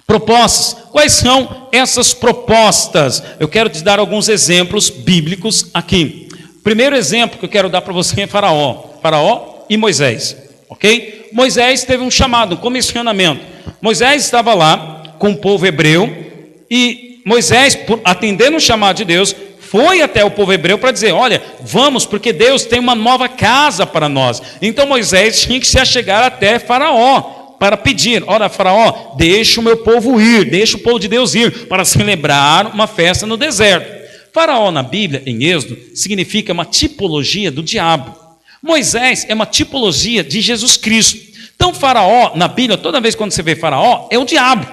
Propostas, quais são essas propostas? Eu quero te dar alguns exemplos bíblicos aqui. Primeiro exemplo que eu quero dar para você é Faraó e Moisés, ok? Moisés teve um chamado, um comissionamento. Moisés estava lá com o povo hebreu e Moisés, atendendo o chamado de Deus, foi até o povo hebreu para dizer: olha, vamos, porque Deus tem uma nova casa para nós. Então Moisés tinha que se achegar até Faraó para pedir: olha, Faraó, deixa o meu povo ir, deixa o povo de Deus ir, para celebrar uma festa no deserto. Faraó na Bíblia, em Êxodo, significa uma tipologia do diabo. Moisés é uma tipologia de Jesus Cristo. Então Faraó, na Bíblia, toda vez quando você vê Faraó, é o diabo,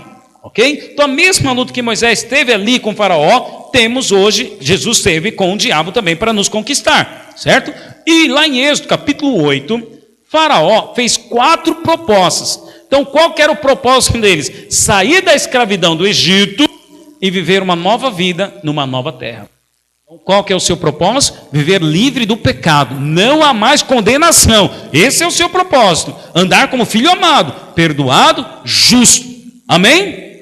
ok? Então a mesma luta que Moisés teve ali com Faraó, temos hoje, Jesus teve com o diabo também para nos conquistar, certo? E lá em Êxodo, capítulo 8, Faraó fez 4 propostas. Então qual que era o propósito deles? Sair da escravidão do Egito e viver uma nova vida numa nova terra. Qual que é o seu propósito? Viver livre do pecado, não há mais condenação. Esse é o seu propósito, andar como filho amado, perdoado, justo. Amém?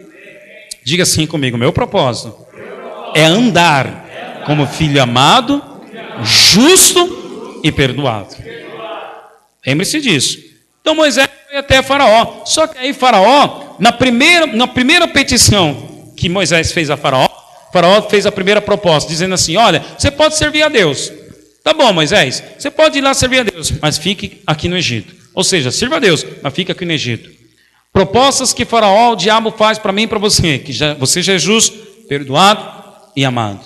Diga assim comigo: meu propósito é andar como filho amado, justo e perdoado. Lembre-se disso. Então Moisés foi até Faraó, só que aí Faraó, na primeira petição que Moisés fez a Faraó fez a primeira proposta, dizendo assim: olha, você pode servir a Deus. Tá bom, Moisés, você pode ir lá servir a Deus, mas fique aqui no Egito. Ou seja, sirva a Deus, mas fique aqui no Egito. Propostas que Faraó, o diabo, faz para mim e para você, que você já é justo, perdoado e amado.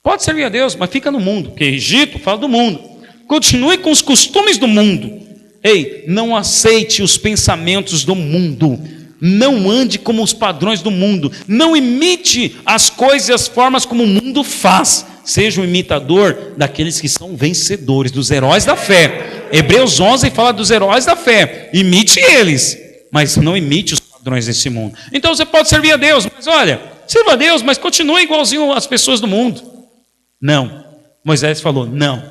Pode servir a Deus, mas fica no mundo, porque Egito fala do mundo. Continue com os costumes do mundo. Ei, não aceite os pensamentos do mundo. Não ande como os padrões do mundo. Não imite as coisas e as formas como o mundo faz. seja um imitador daqueles que são vencedores, dos heróis da fé. Hebreus 11 fala dos heróis da fé. Imite eles, mas não imite os padrões desse mundo. Então você pode servir a Deus, mas olha, sirva a Deus, mas continue igualzinho às pessoas do mundo. Não. Moisés falou, não,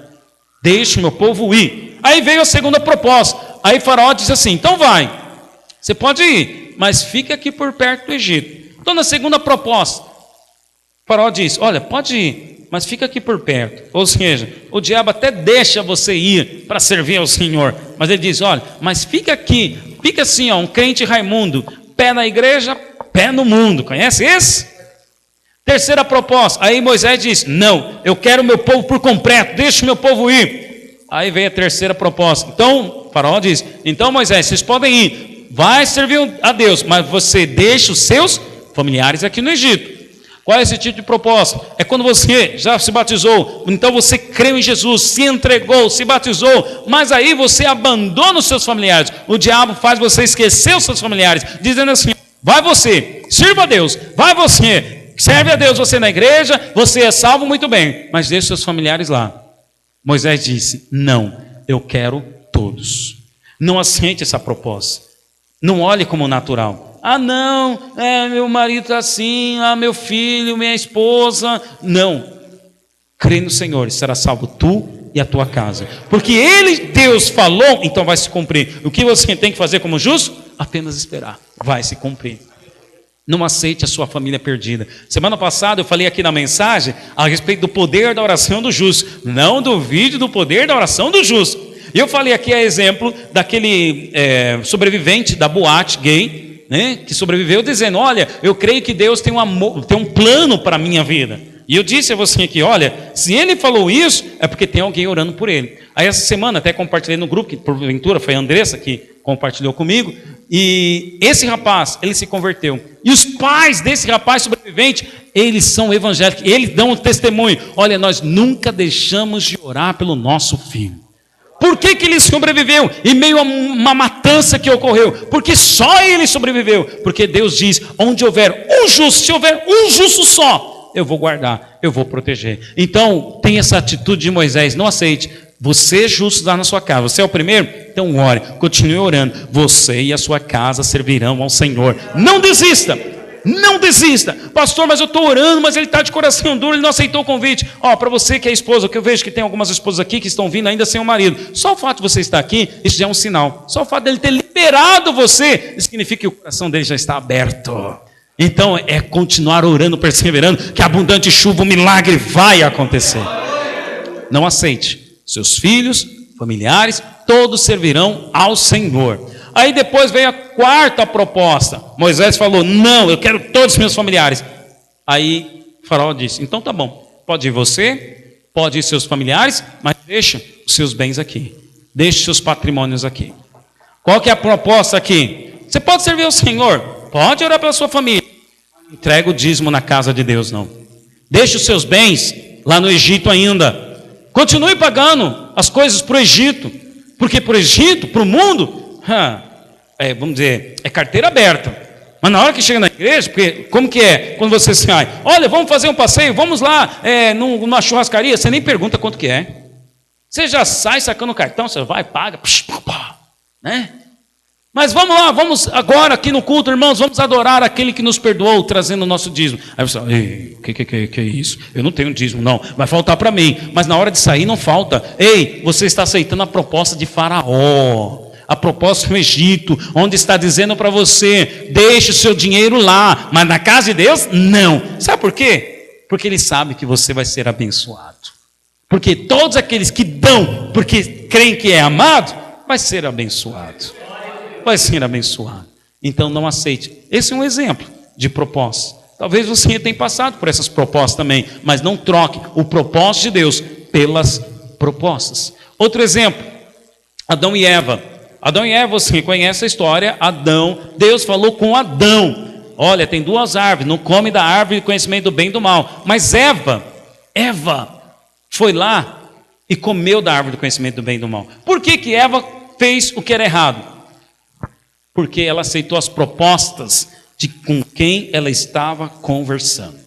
deixe o meu povo ir. Aí veio a segunda proposta. Aí Faraó disse assim, então vai, você pode ir, mas fica aqui por perto do Egito. Então na segunda proposta, Faraó disse, olha, pode ir, mas fica aqui por perto. Ou seja, o diabo até deixa você ir para servir ao Senhor, mas ele diz, olha, mas fica aqui, fica assim, ó, um crente Raimundo, pé na igreja, pé no mundo. Conhece esse? Terceira proposta. Aí Moisés diz, não, eu quero o meu povo por completo, deixa o meu povo ir. Aí vem a terceira proposta. Então Faraó diz, então Moisés, vocês podem ir, vai servir a Deus, mas você deixa os seus familiares aqui no Egito. Qual é esse tipo de proposta? É quando você já se batizou, então você creu em Jesus, se entregou, se batizou, mas aí você abandona os seus familiares. O diabo faz você esquecer os seus familiares, dizendo assim, vai você, sirva a Deus, vai você, serve a Deus, você na igreja, você é salvo, muito bem, mas deixe seus familiares lá. Moisés disse, não, eu quero todos. Não aceite essa proposta, não olhe como natural. Ah não, meu marido está assim, meu filho, minha esposa. Não, crê no Senhor, será salvo tu e a tua casa. Porque Ele, Deus, falou, então vai se cumprir. O que você tem que fazer como justo? Apenas esperar, vai se cumprir. Não aceite a sua família perdida. Semana passada eu falei aqui na mensagem a respeito do poder da oração do justo. Não duvide do poder da oração do justo. E eu falei aqui a exemplo daquele sobrevivente da boate gay, né, que sobreviveu dizendo, olha, eu creio que Deus tem um plano para a minha vida. E eu disse a você aqui, olha, se ele falou isso, é porque tem alguém orando por ele. Aí essa semana até compartilhei no grupo, que porventura foi a Andressa que compartilhou comigo, e esse rapaz, ele se converteu. E os pais desse rapaz sobrevivente, eles são evangélicos, eles dão um testemunho. Olha, nós nunca deixamos de orar pelo nosso filho. Por que ele sobreviveu em meio a uma matança que ocorreu? Porque só ele sobreviveu. Porque Deus diz, onde houver um justo, se houver um justo só, eu vou guardar, eu vou proteger. Então, tem essa atitude de Moisés, não aceite. Você é justo lá na sua casa, você é o primeiro? Então ore, continue orando. Você e a sua casa servirão ao Senhor. Não desista. Não desista, pastor, mas eu estou orando, mas ele está de coração duro, ele não aceitou o convite. Para você que é esposa, que eu vejo que tem algumas esposas aqui que estão vindo ainda sem o marido, só o fato de você estar aqui, isso já é um sinal. Só o fato dele ter liberado você, isso significa que o coração dele já está aberto. Então é continuar orando, perseverando, que a abundante chuva, o milagre vai acontecer. Não aceite, seus filhos, familiares, todos servirão ao Senhor. Aí depois veio a quarta proposta. Moisés falou, não, eu quero todos os meus familiares. Aí Faraó disse, então tá bom, pode ir você, pode ir seus familiares, mas deixa os seus bens aqui, deixa os seus patrimônios aqui. Qual que é a proposta aqui? Você pode servir ao Senhor, pode orar pela sua família, não entrega o dízimo na casa de Deus não. Deixa os seus bens lá no Egito ainda. Continue pagando as coisas para o Egito, porque para o Egito, para o mundo, vamos dizer, é carteira aberta. Mas na hora que chega na igreja, porque como que é? Quando você sai, olha, vamos fazer um passeio, vamos lá numa churrascaria, você nem pergunta quanto que é. Você já sai sacando o cartão, você vai, paga, né? Mas vamos lá, vamos agora aqui no culto, irmãos, vamos adorar aquele que nos perdoou, trazendo o nosso dízimo. Aí você fala, ei, que é isso? Eu não tenho dízimo, não, vai faltar para mim. Mas na hora de sair não falta. Ei, você está aceitando a proposta de Faraó, a proposta do Egito, onde está dizendo para você, deixe o seu dinheiro lá, mas na casa de Deus, não. Sabe por quê? Porque ele sabe que você vai ser abençoado. Porque todos aqueles que dão, porque creem que é amado, vai ser abençoado. Vai ser abençoado. Então não aceite. Esse é um exemplo de proposta. Talvez você tenha passado por essas propostas também, mas não troque o propósito de Deus pelas propostas. Outro exemplo, Adão e Eva. Adão e Eva, você conhece a história. Deus falou com Adão, olha, tem duas árvores, não come da árvore do conhecimento do bem e do mal. Mas Eva foi lá e comeu da árvore do conhecimento do bem e do mal. Por que Eva fez o que era errado? Porque ela aceitou as propostas de com quem ela estava conversando.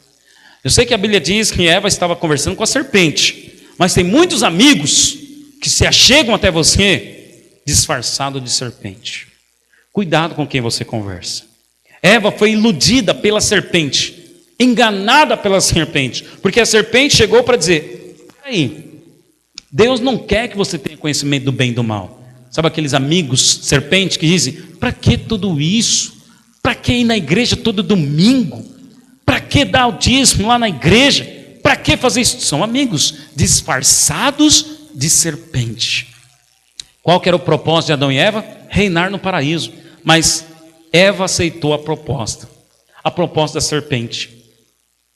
Eu sei que a Bíblia diz que Eva estava conversando com a serpente, mas tem muitos amigos que se achegam até você disfarçado de serpente. Cuidado com quem você conversa. Eva foi iludida pela serpente, enganada pela serpente, porque a serpente chegou para dizer: aí, Deus não quer que você tenha conhecimento do bem e do mal. Sabe aqueles amigos serpente que dizem: para que tudo isso? Para que ir na igreja todo domingo? Para que dar o dízimo lá na igreja? Para que fazer isso? São amigos disfarçados de serpente. Qual que era o propósito de Adão e Eva? Reinar no paraíso. Mas Eva aceitou a proposta da serpente.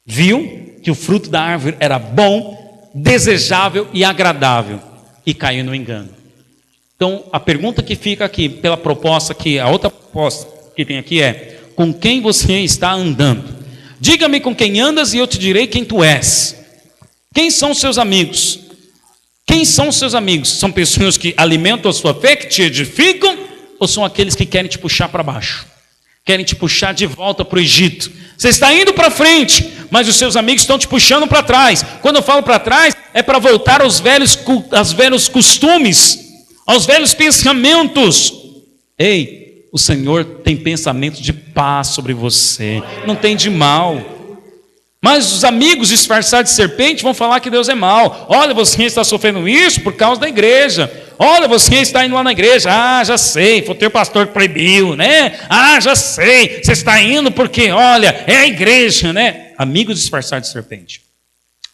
Viu que o fruto da árvore era bom, desejável e agradável, e caiu no engano. Então, a pergunta que fica aqui, pela proposta que a outra proposta que tem aqui é: com quem você está andando? Diga-me com quem andas e eu te direi quem tu és. Quem são os seus amigos? Quem são os seus amigos? São pessoas que alimentam a sua fé, que te edificam, ou são aqueles que querem te puxar para baixo? Querem te puxar de volta para o Egito? Você está indo para frente, mas os seus amigos estão te puxando para trás. Quando eu falo para trás, é para voltar aos velhos costumes, aos velhos pensamentos. Ei, o Senhor tem pensamento de paz sobre você, não tem de mal. Mas os amigos disfarçados de serpente vão falar que Deus é mau. Olha, você está sofrendo isso por causa da igreja. Olha, você está indo lá na igreja. Ah, já sei, foi o teu pastor que proibiu, né? Ah, já sei, você está indo porque, olha, é a igreja, né? Amigos disfarçados de serpente.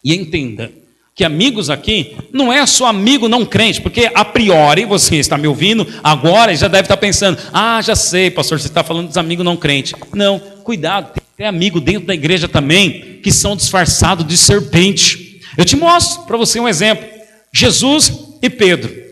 E entenda que amigos aqui não é só amigo não crente, porque a priori você está me ouvindo agora e já deve estar pensando: ah, já sei, pastor, você está falando dos amigos não crentes. Não, cuidado, tem amigo dentro da igreja também que são disfarçados de serpente. Eu te mostro para você um exemplo: Jesus e Pedro.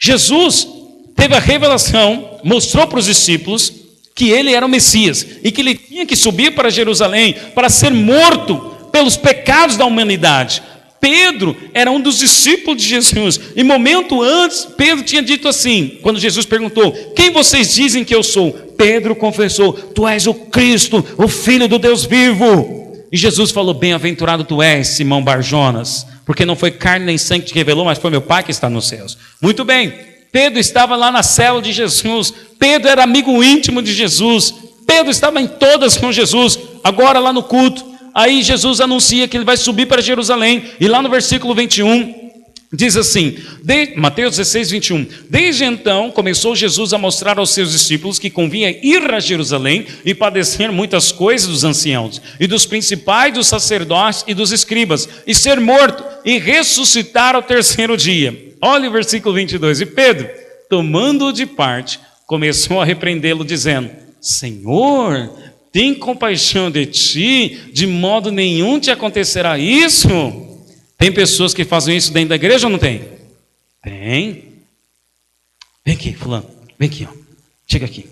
Jesus teve a revelação, mostrou para os discípulos que ele era o Messias e que ele tinha que subir para Jerusalém para ser morto pelos pecados da humanidade. Pedro era um dos discípulos de Jesus, e momento antes, Pedro tinha dito assim, quando Jesus perguntou: quem vocês dizem que eu sou? Pedro confessou: tu és o Cristo, o Filho do Deus vivo. E Jesus falou: bem-aventurado tu és, Simão Barjonas, porque não foi carne nem sangue que te revelou, mas foi meu Pai que está nos céus. Muito bem, Pedro estava lá na cela de Jesus, Pedro era amigo íntimo de Jesus, Pedro estava em todas com Jesus, agora lá no culto. Aí Jesus anuncia que ele vai subir para Jerusalém, e lá no versículo 21, diz assim, Mateus 16, 21, desde então começou Jesus a mostrar aos seus discípulos que convinha ir a Jerusalém e padecer muitas coisas dos anciãos, e dos principais, dos sacerdotes e dos escribas, e ser morto, e ressuscitar ao terceiro dia. Olha o versículo 22, e Pedro, tomando-o de parte, começou a repreendê-lo, dizendo: Senhor, tem compaixão de ti, de modo nenhum te acontecerá isso. Tem pessoas que fazem isso dentro da igreja ou não tem? Tem. Vem aqui, fulano, vem aqui, ó. Chega aqui.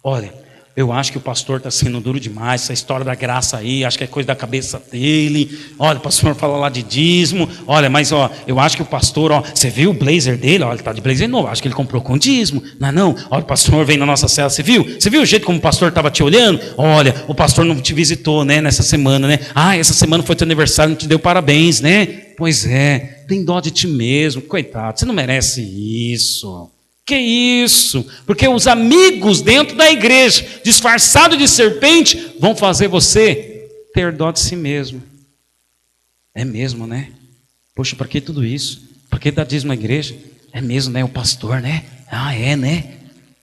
Olha, eu acho que o pastor está sendo duro demais, essa história da graça aí, acho que é coisa da cabeça dele. Olha, o pastor fala lá de dízimo. Olha, mas ó, eu acho que o pastor, ó, você viu o blazer dele? Olha, ele está de blazer novo, acho que ele comprou com dízimo. Não é não? Olha, o pastor vem na nossa cela, você viu? Você viu o jeito como o pastor estava te olhando? Olha, o pastor não te visitou, né, nessa semana, né? Ah, essa semana foi teu aniversário, não te deu parabéns, né? Pois é, tem dó de ti mesmo, coitado, você não merece isso. Que isso? Porque os amigos dentro da igreja, disfarçados de serpente, vão fazer você ter dó de si mesmo. É mesmo, né? Poxa, para que tudo isso? Para que dar dízimo à igreja? É mesmo, né? O pastor, né? Ah, é, né?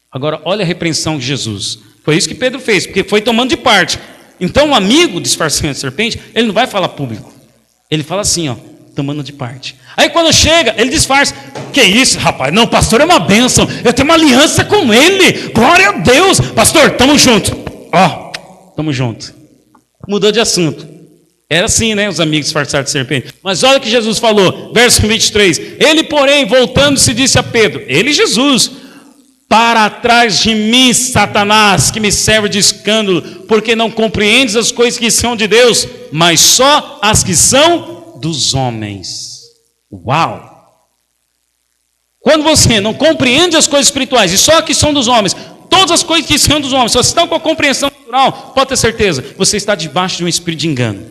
Agora, olha a repreensão de Jesus. Foi isso que Pedro fez, porque foi tomando de parte. Então, o amigo disfarçado de serpente, ele não vai falar público. Ele fala assim, ó, tomando de parte. Aí quando chega, ele disfarça. Que isso, rapaz? Não, o pastor é uma bênção. Eu tenho uma aliança com ele. Glória a Deus. Pastor, tamo junto. Ó, tamo junto. Mudou de assunto. Era assim, né? Os amigos disfarçados de serpente. Mas olha o que Jesus falou. Verso 23. Ele, porém, voltando-se, disse a Pedro. Ele, Jesus. Para trás de mim, Satanás, que me serve de escândalo, porque não compreendes as coisas que são de Deus, mas só as que são dos homens. Uau! Quando você não compreende as coisas espirituais e só que são dos homens, todas as coisas que são dos homens, se você está com a compreensão natural, pode ter certeza, você está debaixo de um espírito de engano.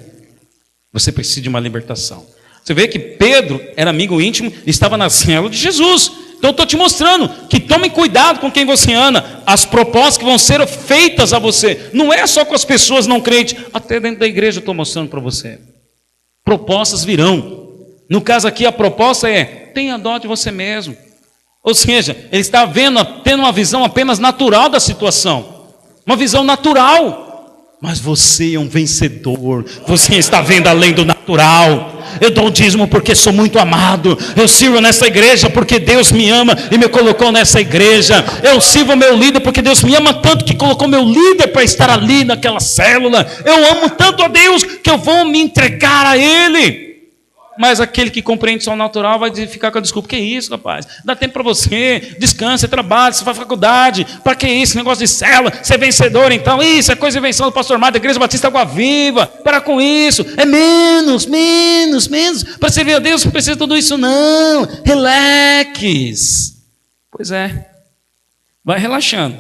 Você precisa de uma libertação. Você vê que Pedro era amigo íntimo e estava na célula de Jesus. Então eu estou te mostrando que tome cuidado com quem você anda. As propostas que vão ser feitas a você, não é só com as pessoas não crentes. Até dentro da igreja eu estou mostrando para você. Propostas virão. No caso aqui a proposta é: tenha dó de você mesmo. Ou seja, ele está tendo uma visão apenas natural da situação. Uma visão natural. Mas você é um vencedor. Você está vendo além do natural. Eu dou o dízimo porque sou muito amado. Eu sirvo nessa igreja porque Deus me ama e me colocou nessa igreja. Eu sirvo meu líder porque Deus me ama tanto que colocou meu líder para estar ali naquela célula. Eu amo tanto a Deus que eu vou me entregar a Ele. Mas aquele que compreende só o natural vai ficar com a desculpa: que isso, rapaz? Dá tempo para você, descansa, você trabalha, você faz faculdade. Para que isso? Negócio de célula, você é vencedor então. Isso é coisa de invenção do pastor Mário da Igreja Batista Água Viva. Para com isso. É menos. Para servir a Deus não precisa de tudo isso não. Relax. Pois é. Vai relaxando.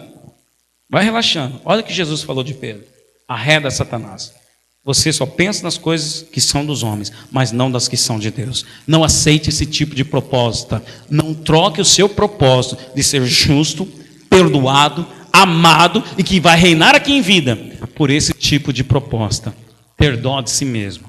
Olha o que Jesus falou de Pedro: arreda Satanás. Você só pensa nas coisas que são dos homens, mas não das que são de Deus. Não aceite esse tipo de proposta. Não troque o seu propósito de ser justo, perdoado, amado e que vai reinar aqui em vida por esse tipo de proposta. Ter dó de si mesmo.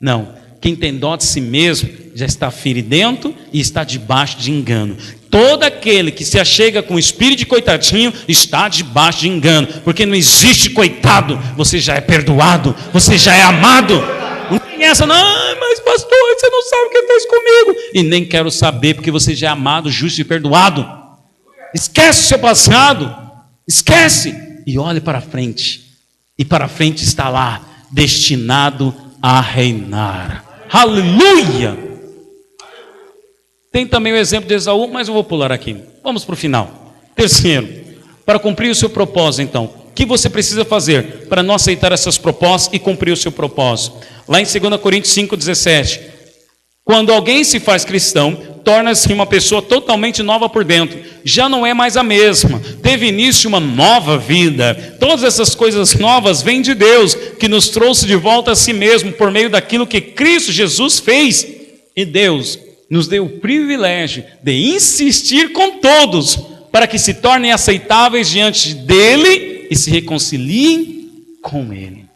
Não. Quem tem dó de si mesmo já está feridento e está debaixo de engano. Todo aquele que se achega com o espírito de coitadinho está debaixo de engano, porque não existe coitado. Você já é perdoado, você já é amado. Não tem essa não: mas pastor, você não sabe o que fez comigo. E nem quero saber, porque você já é amado, justo e perdoado. Esquece o seu passado, esquece e olhe para frente. E para frente está lá, destinado a reinar. Aleluia! Tem também o exemplo de Esaú, mas eu vou pular aqui. Vamos para o final. Terceiro, para cumprir o seu propósito, então, o que você precisa fazer para não aceitar essas propostas e cumprir o seu propósito? Lá em 2 Coríntios 5,17: quando alguém se faz cristão, torna-se uma pessoa totalmente nova por dentro. Já não é mais a mesma. Teve início uma nova vida. Todas essas coisas novas vêm de Deus, que nos trouxe de volta a si mesmo por meio daquilo que Cristo Jesus fez. E Deus nos deu o privilégio de insistir com todos, para que se tornem aceitáveis diante dEle e se reconciliem com Ele.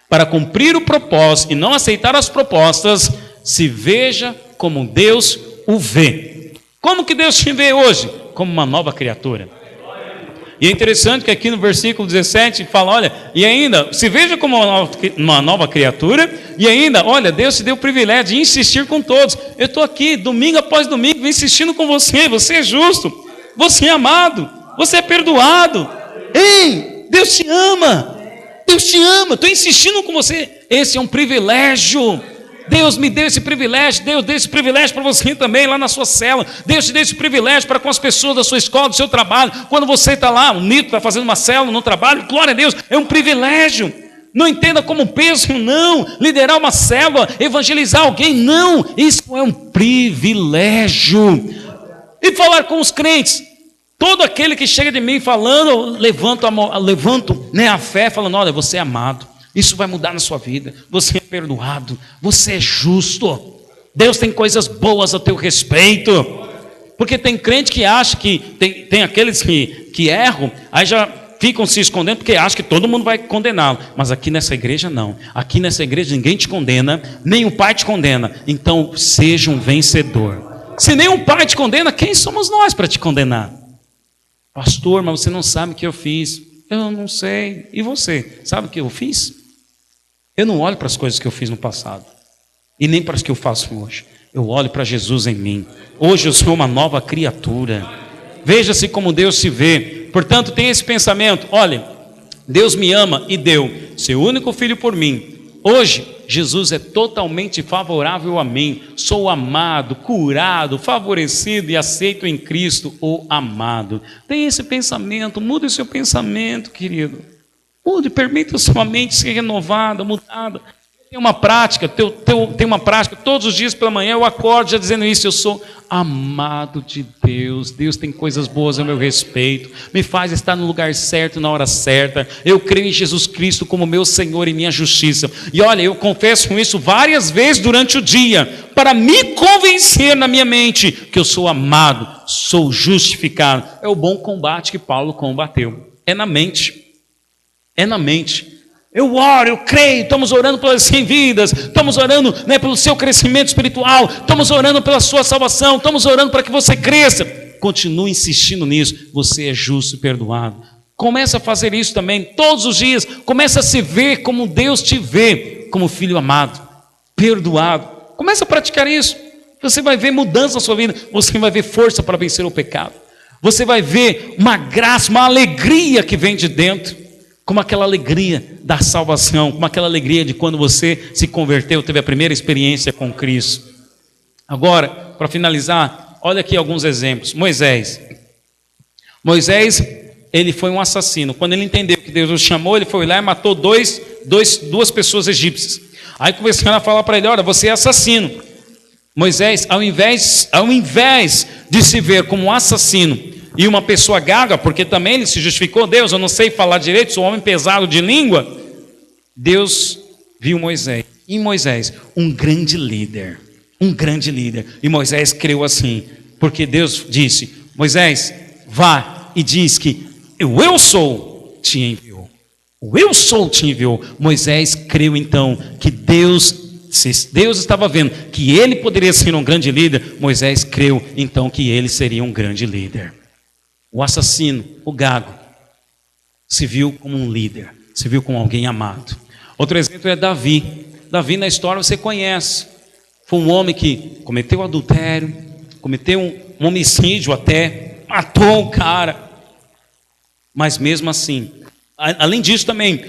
Para cumprir o propósito e não aceitar as propostas, se veja como Deus o vê. Como que Deus te vê hoje? Como uma nova criatura. E é interessante que aqui no versículo 17 fala: olha, e ainda, se veja como uma nova criatura, e ainda, olha, Deus te deu o privilégio de insistir com todos. Eu estou aqui, domingo após domingo, insistindo com você. Você é justo, você é amado, você é perdoado. Ei, Deus te ama, estou insistindo com você. Esse é um privilégio. Deus me deu esse privilégio. Deus deu esse privilégio para você também lá na sua cela. Deus te deu esse privilégio para com as pessoas da sua escola, do seu trabalho. Quando você está lá, o Nito está fazendo uma célula no trabalho, glória a Deus, é um privilégio. Não entenda como peso, não. Liderar uma célula, evangelizar alguém, não. Isso é um privilégio. E falar com os crentes: todo aquele que chega de mim falando, levanto a fé, falando: olha, você é amado. Isso vai mudar na sua vida. Você é perdoado. Você é justo. Deus tem coisas boas a teu respeito. Porque tem crente que acha que... Tem aqueles que erram, aí já ficam se escondendo porque acham que todo mundo vai condená-lo. Mas aqui nessa igreja não. Aqui nessa igreja ninguém te condena, nem o pai te condena. Então seja um vencedor. Se nem o pai te condena, quem somos nós para te condenar? Pastor, mas você não sabe o que eu fiz. Eu não sei. E você? Sabe o que eu fiz? Eu não olho para as coisas que eu fiz no passado. E nem para as que eu faço hoje. Eu olho para Jesus em mim. Hoje eu sou uma nova criatura. Veja-se como Deus se vê. Portanto, tem esse pensamento: olha, Deus me ama e deu seu único filho por mim. Hoje, Jesus é totalmente favorável a mim. Sou amado, curado, favorecido e aceito em Cristo, o amado. Tem esse pensamento. Mude o seu pensamento, querido. Mude, permita a sua mente ser renovada, mudada. Tem uma prática, tem uma prática, todos os dias pela manhã eu acordo já dizendo isso, eu sou amado de Deus, Deus tem coisas boas a meu respeito, me faz estar no lugar certo, na hora certa, eu creio em Jesus Cristo como meu Senhor e minha justiça, e olha, eu confesso isso várias vezes durante o dia, para me convencer na minha mente, que eu sou amado, sou justificado, é o bom combate que Paulo combateu, é na mente, eu oro, eu creio, estamos orando pelas 100 vidas, estamos orando, pelo seu crescimento espiritual, estamos orando pela sua salvação, estamos orando para que você cresça. Continue insistindo nisso, você é justo e perdoado. Começa a fazer isso também, todos os dias, começa a se ver como Deus te vê, como filho amado, perdoado. Começa a praticar isso, você vai ver mudança na sua vida, você vai ver força para vencer o pecado. Você vai ver uma graça, uma alegria que vem de dentro. Como aquela alegria da salvação, como aquela alegria de quando você se converteu, teve a primeira experiência com Cristo. Agora, para finalizar, olha aqui alguns exemplos. Moisés, ele foi um assassino. Quando ele entendeu que Deus o chamou, ele foi lá e matou duas pessoas egípcias. Aí começaram a falar para ele, olha, você é assassino. Moisés, ao invés de se ver como um assassino, e uma pessoa gaga, porque também ele se justificou, Deus, eu não sei falar direito, sou um homem pesado de língua. Deus viu Moisés, em Moisés, um grande líder, e Moisés creu assim, porque Deus disse, Moisés, vá e diz que eu sou, te enviou, Moisés creu então, que se Deus estava vendo que ele poderia ser um grande líder, Moisés creu então que ele seria um grande líder. O assassino, o gago, se viu como um líder, se viu como alguém amado. Outro exemplo é Davi. Davi na história você conhece. Foi um homem que cometeu adultério, cometeu um homicídio até, matou o cara. Mas mesmo assim, além disso também,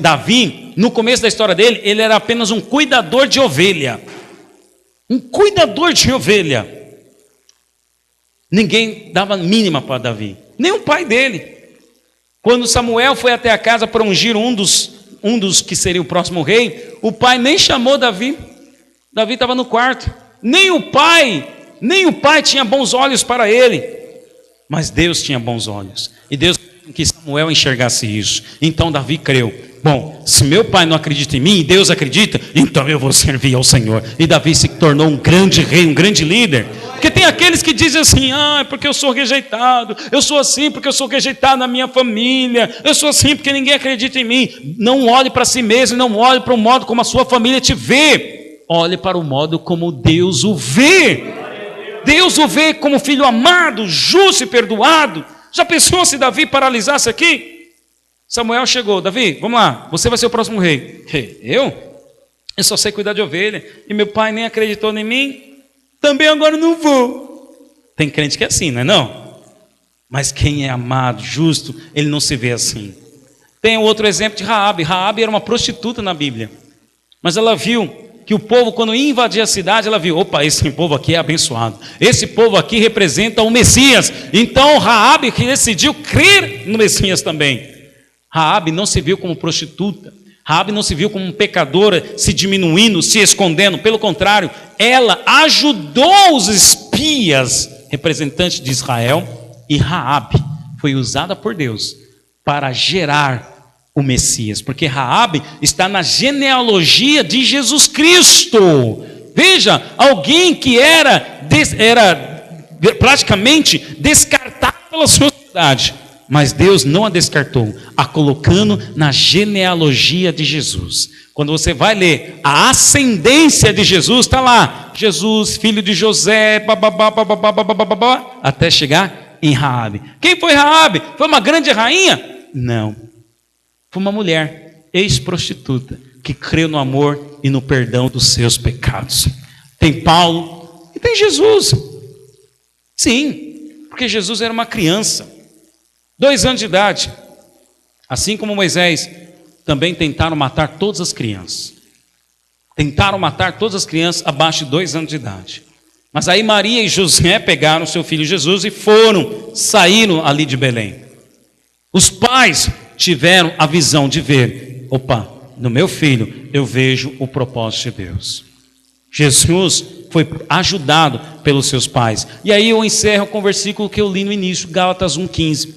Davi, no começo da história dele, ele era apenas um cuidador de ovelha. Ninguém dava mínima para Davi, nem o pai dele. Quando Samuel foi até a casa para ungir um dos que seria o próximo rei, o pai nem chamou Davi. Davi estava no quarto. Nem o pai tinha bons olhos para ele. Mas Deus tinha bons olhos. E Deus queria que Samuel enxergasse isso. Então Davi creu. Bom, se meu pai não acredita em mim e Deus acredita, então eu vou servir ao Senhor. E Davi se tornou um grande rei, um grande líder. Porque tem aqueles que dizem assim, porque eu sou rejeitado, eu sou assim porque eu sou rejeitado na minha família, eu sou assim porque ninguém acredita em mim. Não olhe para si mesmo, não olhe para o modo como a sua família te vê. Olhe para o modo como Deus o vê. Deus o vê como filho amado, justo e perdoado. Já pensou se Davi paralisasse aqui? Samuel chegou, Davi, vamos lá, você vai ser o próximo rei. Eu só sei cuidar de ovelha, e meu pai nem acreditou em mim, também agora não vou. Tem crente que é assim, não é não? Mas quem é amado, justo, ele não se vê assim. Tem outro exemplo de Raabe. Raabe era uma prostituta na Bíblia, mas ela viu que o povo, quando ia invadir a cidade, ela viu, opa, esse povo aqui é abençoado, esse povo aqui representa o Messias. Então Raabe que decidiu crer no Messias também. Raabe não se viu como prostituta, Raabe não se viu como pecadora, se diminuindo, se escondendo. Pelo contrário, ela ajudou os espias, representantes de Israel, e Raabe foi usada por Deus para gerar o Messias, porque Raabe está na genealogia de Jesus Cristo. Veja, alguém que era praticamente descartado pela sociedade, mas Deus não a descartou, a colocando na genealogia de Jesus. Quando você vai ler a ascendência de Jesus, está lá, Jesus, filho de José, até chegar em Raabe. Quem foi Raabe? Foi uma grande rainha? Não, foi uma mulher ex-prostituta, que creu no amor e no perdão dos seus pecados. Tem Paulo e tem Jesus. Sim, porque Jesus era uma criança, 2 anos de idade. Assim como Moisés, também tentaram matar todas as crianças. Tentaram matar todas as crianças abaixo de 2 anos de idade. Mas aí Maria e José pegaram seu filho Jesus e saíram ali de Belém. Os pais tiveram a visão de ver, opa, no meu filho eu vejo o propósito de Deus. Jesus foi ajudado pelos seus pais. E aí eu encerro com o versículo que eu li no início, Gálatas 1,15.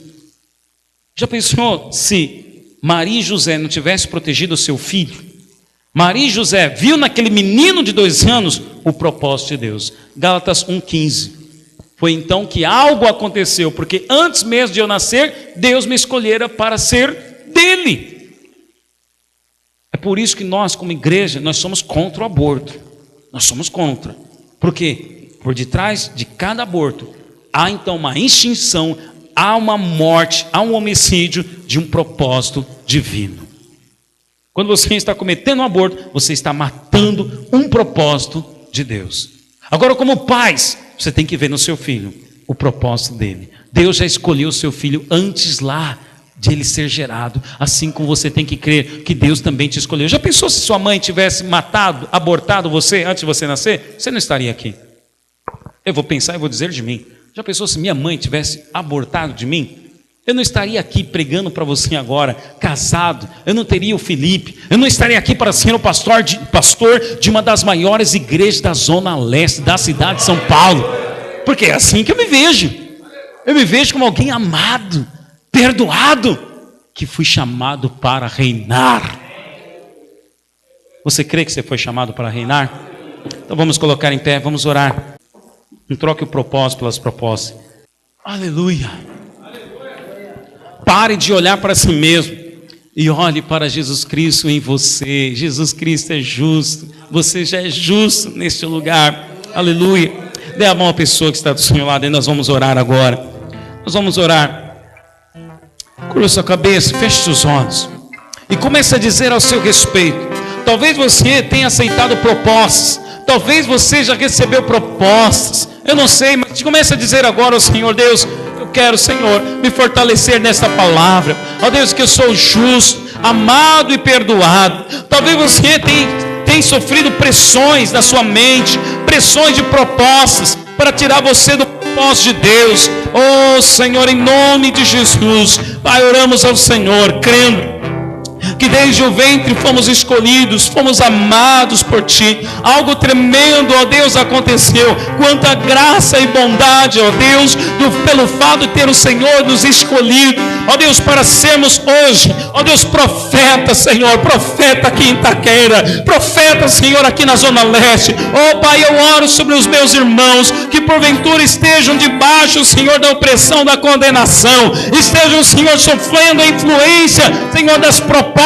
Já pensou se Maria e José não tivessem protegido o seu filho? Maria e José viu naquele menino de 2 anos o propósito de Deus. Gálatas 1,15. Foi então que algo aconteceu, porque antes mesmo de eu nascer, Deus me escolhera para ser dele. É por isso que nós, como igreja, nós somos contra o aborto. Nós somos contra. Por quê? Por detrás de cada aborto, há então uma extinção, há uma morte, há um homicídio de um propósito divino. Quando você está cometendo um aborto, você está matando um propósito de Deus. Agora, como pais, você tem que ver no seu filho o propósito dele. Deus já escolheu o seu filho antes lá de ele ser gerado, assim como você tem que crer que Deus também te escolheu. Já pensou se sua mãe tivesse matado, abortado você antes de você nascer? Você não estaria aqui. Eu vou pensar e vou dizer de mim. Já pensou se minha mãe tivesse abortado de mim? Eu não estaria aqui pregando para você agora, casado. Eu não teria o Felipe. Eu não estaria aqui para ser o pastor de uma das maiores igrejas da Zona Leste da cidade de São Paulo. Porque é assim que eu me vejo. Eu me vejo como alguém amado, perdoado, que fui chamado para reinar. Você crê que você foi chamado para reinar? Então vamos colocar em pé, vamos orar. Não troque o propósito pelas propostas. Aleluia. Pare de olhar para si mesmo e olhe para Jesus Cristo em você. Jesus Cristo é justo. Você já é justo neste lugar. Aleluia. Dê a mão à pessoa que está do seu lado e nós vamos orar agora. Nós vamos orar. Curva sua cabeça, feche seus olhos e comece a dizer ao seu respeito. Talvez você tenha aceitado propostas, talvez você já recebeu propostas, eu não sei, mas comece a dizer agora ao Senhor: Deus, eu quero, Senhor, me fortalecer nesta palavra. Ó Deus, que eu sou justo, amado e perdoado. Talvez você tenha sofrido pressões na sua mente, pressões de propostas para tirar você do propósito de Deus. Oh Senhor, em nome de Jesus, Pai, oramos ao Senhor, crendo que desde o ventre fomos escolhidos, fomos amados por Ti. Algo tremendo, ó Deus, aconteceu. Quanta graça e bondade, ó Deus, pelo fato de ter o Senhor nos escolhido, ó Deus, para sermos hoje, ó Deus, profeta, Senhor, profeta aqui em Itaquera, profeta, Senhor, aqui na Zona Leste. Ó Pai, eu oro sobre os meus irmãos que porventura estejam debaixo, Senhor, da opressão, da condenação, estejam, Senhor, sofrendo a influência, Senhor, das propostas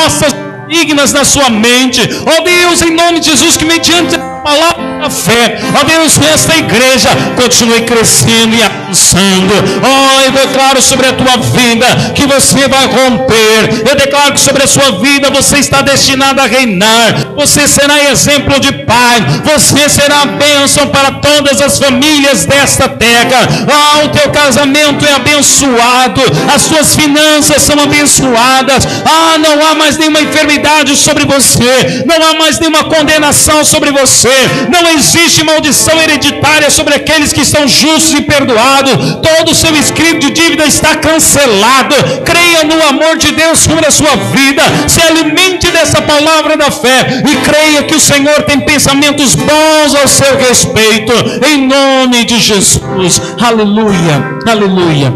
dignas na sua mente. Ó Deus, em nome de Jesus, que mediante a palavra da fé, ó Deus, esta igreja continue crescendo e avançando. Ó, eu declaro sobre a tua vida que você vai romper. Eu declaro que sobre a sua vida você está destinado a reinar. Você será exemplo de pai. Você será a bênção para todas as famílias desta terra. Ó, o teu casamento é abençoado. As tuas finanças são abençoadas. Ah, não há mais nenhuma enfermidade sobre você. Não há mais nenhuma condenação sobre você. Não existe maldição hereditária sobre aqueles que são justos e perdoados. Todo o seu escrito de dívida está cancelado. Creia no amor de Deus sobre a sua vida. Se alimente dessa palavra da fé e creia que o Senhor tem pensamentos bons ao seu respeito. Em nome de Jesus. Aleluia. Aleluia.